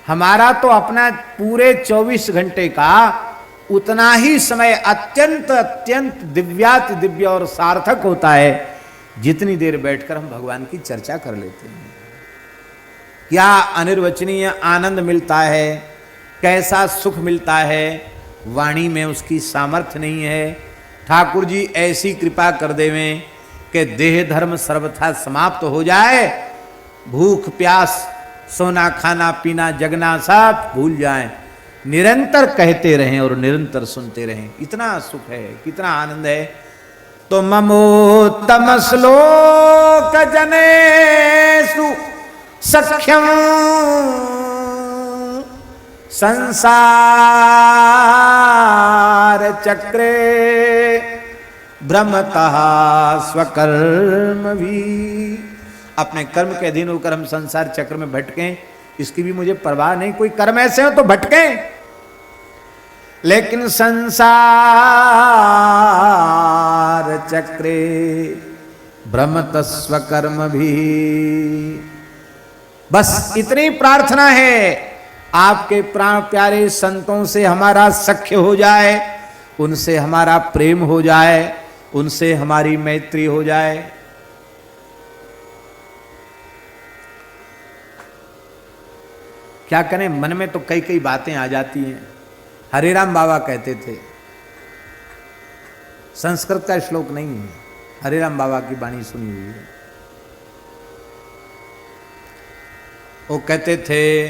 हमारा तो अपना पूरे 24 घंटे का उतना ही समय अत्यंत अत्यंत दिव्याति दिव्य और सार्थक होता है जितनी देर बैठकर हम भगवान की चर्चा कर लेते हैं। क्या अनिर्वचनीय आनंद मिलता है, कैसा सुख मिलता है, वाणी में उसकी सामर्थ्य नहीं है। ठाकुर जी ऐसी कृपा कर देवें कि देह धर्म सर्वथा समाप्त हो जाए, भूख प्यास सोना खाना पीना जगना सब भूल जाएं, निरंतर कहते रहें और निरंतर सुनते रहें। इतना सुख है, कितना आनंद है। तो ममोत्तम श्लोक जनेषु सख्यम संसार चक्रे भ्रमतः स्वकर्म भी। अपने कर्म के अधीन होकर हम संसार चक्र में भटकें, इसकी भी मुझे परवाह नहीं। कोई कर्म ऐसे हो तो भटकें, लेकिन संसार चक्रे भ्रमतः स्वकर्म भी। बस इतनी प्रार्थना है, आपके प्राण प्यारे संतों से हमारा सख्य हो जाए, उनसे हमारा प्रेम हो जाए, उनसे हमारी मैत्री हो जाए। क्या करें, मन में तो कई कई बातें आ जाती हैं। हरिराम बाबा कहते थे, संस्कृत का श्लोक नहीं है, हरिराम बाबा की वाणी सुनी हुई है। वो कहते थे,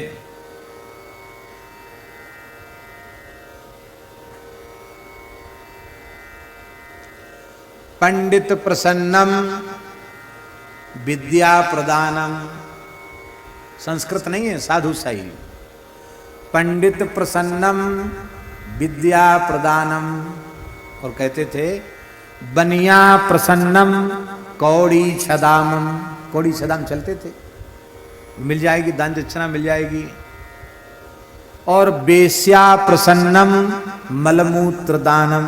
पंडित प्रसन्नम विद्या प्रदानम। संस्कृत नहीं है, साधु साई। पंडित प्रसन्नम विद्या प्रदानम। और कहते थे बनिया प्रसन्नम कौड़ी छदामम। कौड़ी छदाम चलते थे, मिल जाएगी, दान दक्षिणा मिल जाएगी। और बेस्या प्रसन्नम मलमूत्र दानम।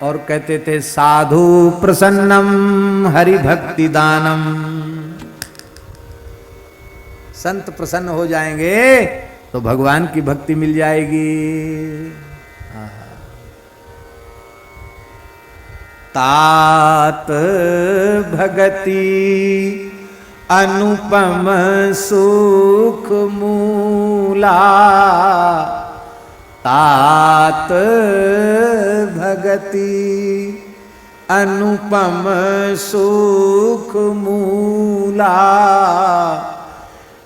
और कहते थे साधु प्रसन्नम हरि भक्ति दानम। संत प्रसन्न हो जाएंगे तो भगवान की भक्ति मिल जाएगी। तात भगति अनुपम सुख मूला। तात भगति अनुपम सुख मूला।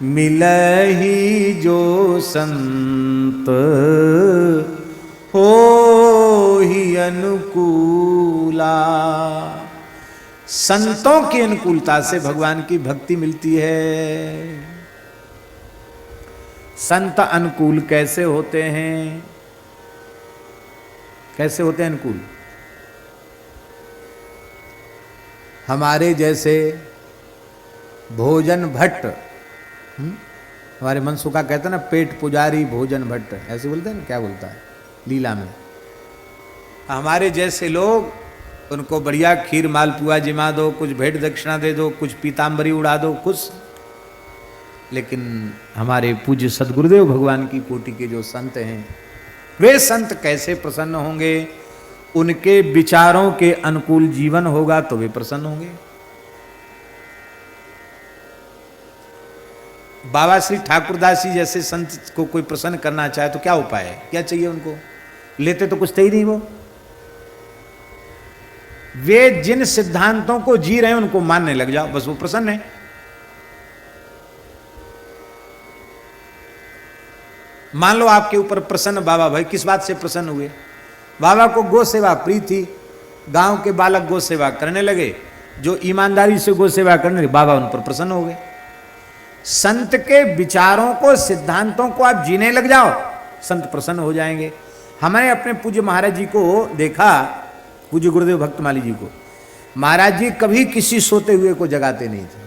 मिलहि जो संत हो ही अनुकूला। संतों की अनुकूलता से भगवान की भक्ति मिलती है। संत अनुकूल कैसे होते हैं? कैसे होते हैं अनुकूल? हमारे जैसे भोजन भट्ट, हमारे मनसुखा कहते हैं ना, पेट पुजारी भोजन भट्ट, ऐसे बोलते हैं ना, क्या बोलता है लीला में। हमारे जैसे लोग, उनको बढ़िया खीर मालपुआ जिमा दो, कुछ भेंट दक्षिणा दे दो, कुछ पीताम्बरी उड़ा दो, कुछ लेकिन हमारे पूज्य सदगुरुदेव भगवान की कोटि के जो संत हैं, वे संत कैसे प्रसन्न होंगे? उनके विचारों के अनुकूल जीवन होगा तो वे प्रसन्न होंगे। बाबा श्री ठाकुरदास जी जैसे संत को कोई प्रसन्न करना चाहे तो क्या उपाय है, क्या चाहिए उनको? लेते तो कुछ थे ही नहीं वो। वे जिन सिद्धांतों को जी रहे हैं उनको मानने लग जाओ, बस वो प्रसन्न है। मान लो आपके ऊपर प्रसन्न बाबा भाई, किस बात से प्रसन्न हुए? बाबा को गो सेवा प्रिय थी, गांव के बालक गो सेवा करने लगे, जो ईमानदारी से गो सेवा करने लगे, बाबा उन पर प्रसन्न हो गए। संत के विचारों को, सिद्धांतों को आप जीने लग जाओ, संत प्रसन्न हो जाएंगे। हमें अपने पूज्य महाराज जी को देखा, पूज्य गुरुदेव भक्तमाली जी को, महाराज जी कभी किसी सोते हुए को जगाते नहीं थे।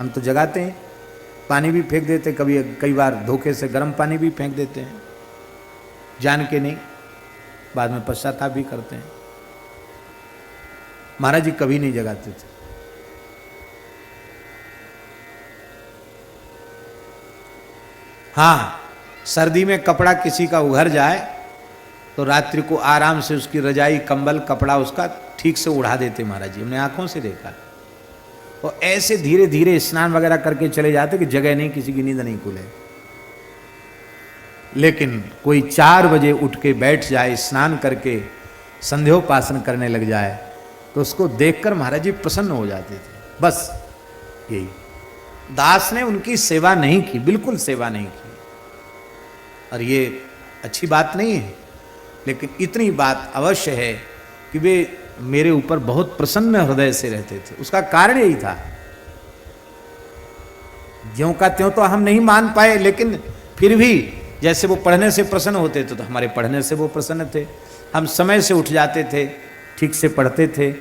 हम तो जगाते हैं, पानी भी फेंक देते, कभी कई बार धोखे से गर्म पानी भी फेंक देते हैं, जान के नहीं, बाद में पश्चाताप भी करते हैं। महाराज जी कभी नहीं जगाते थे। हाँ, सर्दी में कपड़ा किसी का उघर जाए तो रात्रि को आराम से उसकी रजाई, कंबल, कपड़ा उसका ठीक से उड़ा देते महाराज जी, हमने आंखों से देखा। और ऐसे धीरे धीरे स्नान वगैरह करके चले जाते कि जगह नहीं, किसी की नींद नहीं खुले। लेकिन कोई 4 बजे उठ के बैठ जाए, स्नान करके संध्योपासन करने लग जाए, तो उसको देखकर महाराज जी प्रसन्न हो जाते थे। बस यही, दास ने उनकी सेवा नहीं की, बिल्कुल सेवा नहीं की। और ये अच्छी बात नहीं है, लेकिन इतनी बात अवश्य है कि वे मेरे ऊपर बहुत प्रसन्न हृदय से रहते थे। उसका कारण यही था, ज्यों का त्यों तो हम नहीं मान पाए, लेकिन फिर भी जैसे वो पढ़ने से प्रसन्न होते थे तो हमारे पढ़ने से वो प्रसन्न थे। हम समय से उठ जाते थे, ठीक से पढ़ते थे,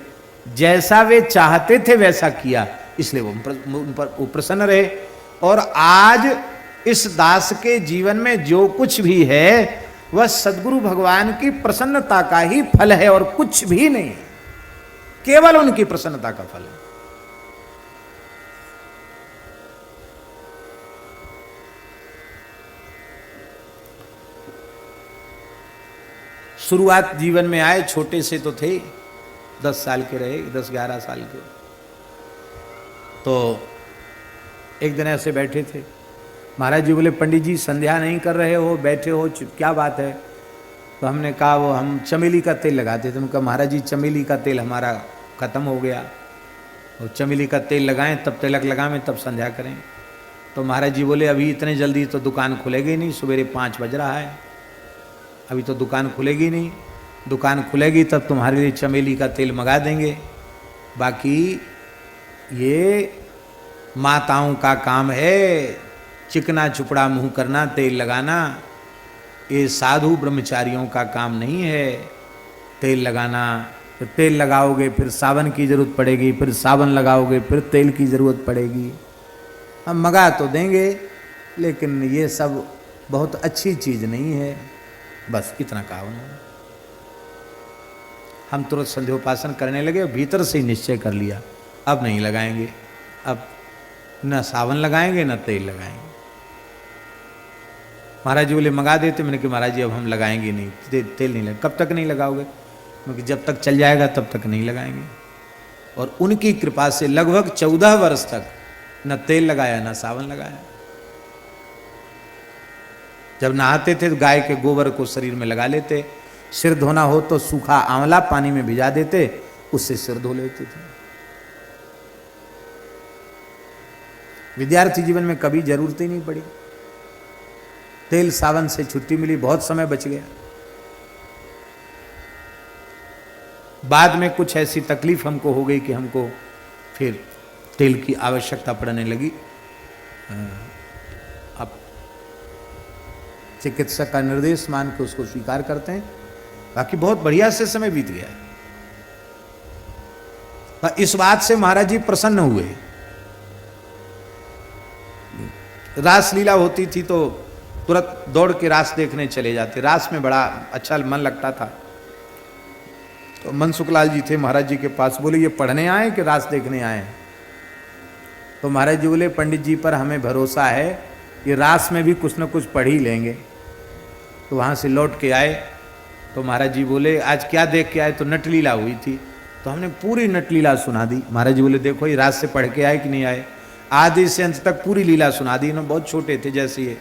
जैसा वे चाहते थे वैसा किया, इसलिए वो उन पर प्रसन्न रहे। और आज इस दास के जीवन में जो कुछ भी है वह सद्गुरु भगवान की प्रसन्नता का ही फल है और कुछ भी नहीं है, केवल उनकी प्रसन्नता का फल है। शुरुआत जीवन में आए, छोटे से तो थे, 10 साल के रहे, 10-11 साल के। तो एक दिन ऐसे बैठे थे, महाराज जी बोले, पंडित जी संध्या नहीं कर रहे हो, बैठे हो, क्या बात है? तो हमने कहा वो हम चमेली का तेल लगाते थे। उन्होंने कहा महाराज जी चमेली का तेल हमारा ख़त्म हो गया, और चमेली का तेल लगाएं तब तिलक लगाएं तब संध्या करें। तो महाराज जी बोले अभी इतने जल्दी तो दुकान खुलेगी नहीं, सवेरे 5 बज रहा है, अभी तो दुकान खुलेगी नहीं, दुकान खुलेगी तब तुम्हारे लिए चमेली का तेल मंगा देंगे। बाकी ये माताओं का काम है, चिकना चुपड़ा मुंह करना, तेल लगाना, ये साधु ब्रह्मचारियों का काम नहीं है तेल लगाना। तो तेल लगाओगे फिर सावन की ज़रूरत पड़ेगी, फिर सावन लगाओगे फिर तेल की ज़रूरत पड़ेगी। हम मंगा तो देंगे, लेकिन ये सब बहुत अच्छी चीज़ नहीं है। बस इतना कहा उन्होंने। हम तुरंत संध्योपासन करने लगे, भीतर से ही निश्चय कर लिया अब नहीं लगाएंगे, अब न सावन लगाएंगे न तेल लगाएंगे। महाराज जी बोले मंगा देते, मैंने कहा महाराज जी अब हम लगाएंगे नहीं, तेल नहीं लगाएंगे। कब तक नहीं लगाओगे? क्योंकि जब तक चल जाएगा तब तक नहीं लगाएंगे। और उनकी कृपा से लगभग 14 वर्ष तक न तेल लगाया न सावन लगाया। जब नहाते थे तो गाय के गोबर को शरीर में लगा लेते, सिर धोना हो तो सूखा आंवला पानी में भिजा देते, उससे सिर धो लेते थे। विद्यार्थी जीवन में कभी जरूरत ही नहीं पड़ी, तेल सावन से छुट्टी मिली, बहुत समय बच गया। बाद में कुछ ऐसी तकलीफ हमको हो गई कि हमको फिर तेल की आवश्यकता पड़ने लगी। अब चिकित्सक का निर्देश मान के उसको स्वीकार करते हैं। बाकी बहुत बढ़िया से समय बीत गया। इस बात से महाराज जी प्रसन्न हुए। रासलीला होती थी तो तुरंत दौड़ के रास देखने चले जाते। रास में बड़ा अच्छा मन लगता था। तो मनसुख लाल जी थे महाराज जी के पास, बोले ये पढ़ने आए कि रास देखने आए? तो महाराज जी बोले पंडित जी पर हमें भरोसा है कि रास में भी कुछ न कुछ पढ़ ही लेंगे। तो वहाँ से लौट के आए तो महाराज जी बोले आज क्या देख के आए? तो नटलीला हुई थी। तो हमने पूरी नटलीला सुना दी। महाराज जी बोले देखो ये रात से पढ़ के आए कि नहीं आए? आदि से अंत तक पूरी लीला सुना दी। इन्होंने बहुत छोटे थे, जैसे ये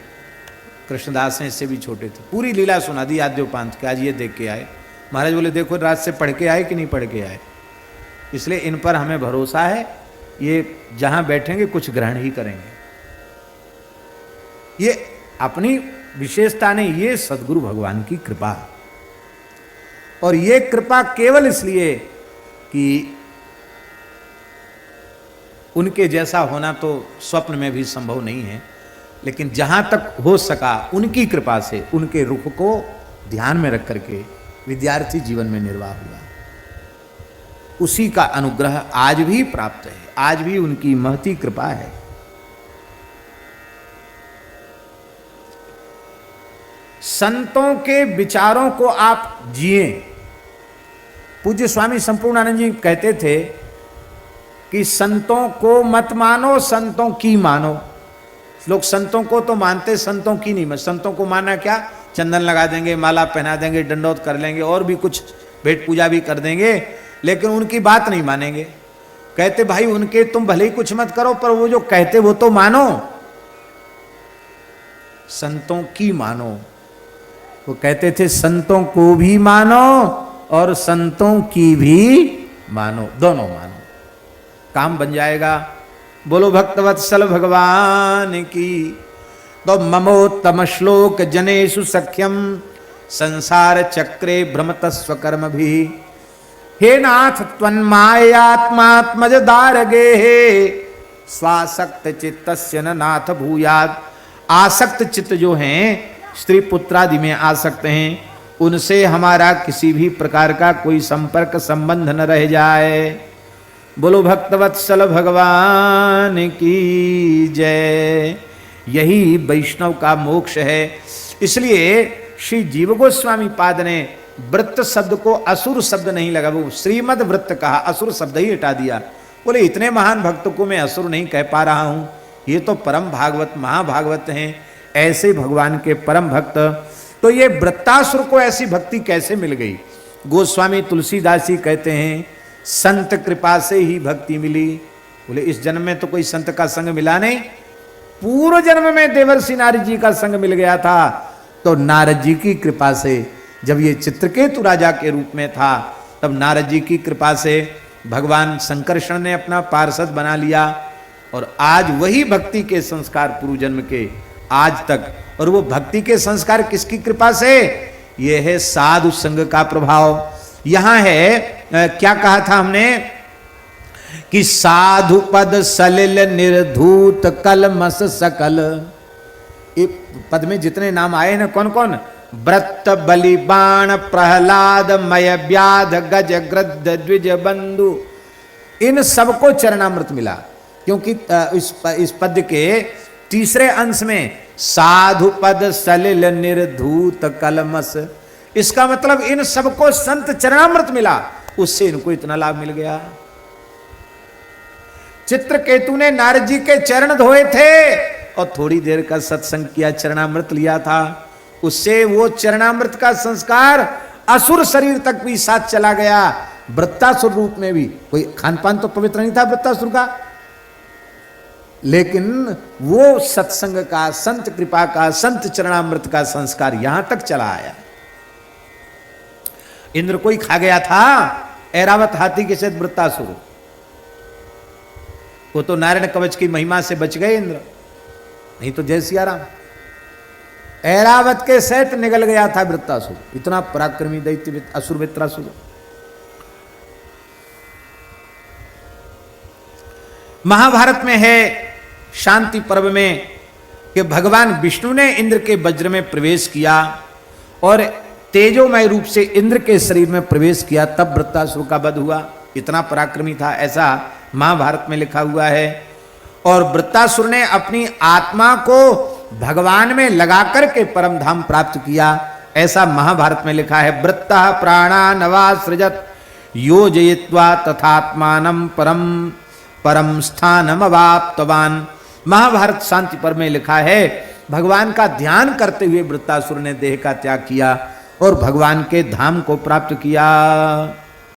कृष्णदास हैं इससे भी छोटे थे। पूरी लीला सुना दी आद्योपांत के, आज ये देख के आए। महाराज बोले देखो रात से पढ़ के आए कि नहीं पढ़ के आए? इसलिए इन पर हमें भरोसा है, ये जहाँ बैठेंगे कुछ ग्रहण ही करेंगे। ये अपनी विशेषता नहीं, ये सदगुरु भगवान की कृपा। और ये कृपा केवल इसलिए कि उनके जैसा होना तो स्वप्न में भी संभव नहीं है, लेकिन जहां तक हो सका उनकी कृपा से उनके रुख को ध्यान में रख करके विद्यार्थी जीवन में निर्वाह हुआ। उसी का अनुग्रह आज भी प्राप्त है, आज भी उनकी महती कृपा है। संतों के विचारों को आप जिए। पूज्य स्वामी संपूर्णानंद जी कहते थे कि संतों को मत मानो, संतों की मानो। लोग संतों को तो मानते, संतों की नहीं। संतों को माना क्या? चंदन लगा देंगे, माला पहना देंगे, दंडोत कर लेंगे और भी कुछ भेंट पूजा भी कर देंगे, लेकिन उनकी बात नहीं मानेंगे। कहते भाई उनके तुम भले ही कुछ मत करो, पर वो जो कहते वो तो मानो। संतों की मानो। वो कहते थे संतों को भी मानो और संतों की भी मानो, दोनों मानो, काम बन जाएगा। बोलो भक्तवत्सल भगवान की। तो ममोत्तम श्लोक जनेषु सख्यम संसार चक्रे भ्रमत स्वकर्म भी। हे नाथ त्वन्मायात्मात्मज दारगे स्वासक्त चित्तस्य न नाथ भूयात्। आसक्त चित्त जो हैं स्त्री पुत्रादि में आसक्त हैं, उनसे हमारा किसी भी प्रकार का कोई संपर्क संबंध न रह जाए। बोलो भक्तवत्सल भगवान की जय। यही वैष्णव का मोक्ष है। इसलिए श्री जीव गोस्वामी पाद ने वृत्त शब्द को असुर शब्द नहीं लगा, वो श्रीमद वृत्त कहा, असुर शब्द ही हटा दिया। बोले इतने महान भक्त को मैं असुर नहीं कह पा रहा हूं, ये तो परम भागवत महाभागवत हैं, ऐसे भगवान के परम भक्त। तो ये वृत्तासुर को ऐसी भक्ति कैसे मिल गई? गोस्वामी तुलसीदास जी कहते हैं संत कृपा से ही भक्ति मिली। बोले इस जन्म में तो कोई संत का संग मिला नहीं, पूर्व जन्म में देवर्षि नारद जी का संग मिल गया था। तो नारद जी की कृपा से, जब ये चित्रकेतु राजा के रूप में था, तब नारद जी की कृपा से भगवान संकर्षण ने अपना पार्षद बना लिया। और आज वही भक्ति के संस्कार पूर्व जन्म के आज तक। और वो भक्ति के संस्कार किसकी कृपा से? ये है साधु संग का प्रभाव। यहां है क्या कहा था हमने कि साधु पद सलिल निर्धूत कलमस सकल। ये पद में जितने नाम आए ना, कौन कौन? व्रत बलि बाण प्रहलाद मय व्याध गज ग्रद्ध द्विज बंधु, इन सबको चरणामृत मिला। क्योंकि इस पद के तीसरे अंश में साधु पद सलिल निर्धूत कलमस, इसका मतलब इन सबको संत चरणामृत मिला, उससे इनको इतना लाभ मिल गया। चित्रकेतु ने नारद जी के चरण धोए थे और थोड़ी देर का सत्संग किया, चरणामृत लिया था, उससे वो चरणामृत का संस्कार असुर शरीर तक भी साथ चला गया। वृत्तासुर रूप में भी कोई खान पान तो पवित्र नहीं था वृत्तासुर का, लेकिन वो सत्संग का, संत कृपा का, संत चरणामृत का संस्कार यहां तक चला आया। इंद्र कोई खा गया था, ऐरावत हाथी के साथ वृत्तासुर, वो तो नारायण कवच की महिमा से बच गए इंद्र, नहीं तो जय सिया राम। ऐरावत के सहित निगल गया था वृत्तासुर, इतना पराक्रमी दैत्य असुर वृत्रासुर। महाभारत में है शांति पर्व में कि भगवान विष्णु ने इंद्र के वज्र में प्रवेश किया और तेजोमय रूप से इंद्र के शरीर में प्रवेश किया, तब वृत्तासुर का वध हुआ। इतना पराक्रमी था, ऐसा महाभारत में लिखा हुआ है। और वृत्तासुर ने अपनी आत्मा को भगवान में लगाकर के परम धाम प्राप्त किया, ऐसा महाभारत में लिखा है। वृत्तः प्राणा नवा सृजत योजयित्वा तथात्मानं परम परम स्थानम अवाप्तवान। महाभारत शांति पर्व में लिखा है भगवान का ध्यान करते हुए वृत्तासुर ने देह का त्याग किया और भगवान के धाम को प्राप्त किया।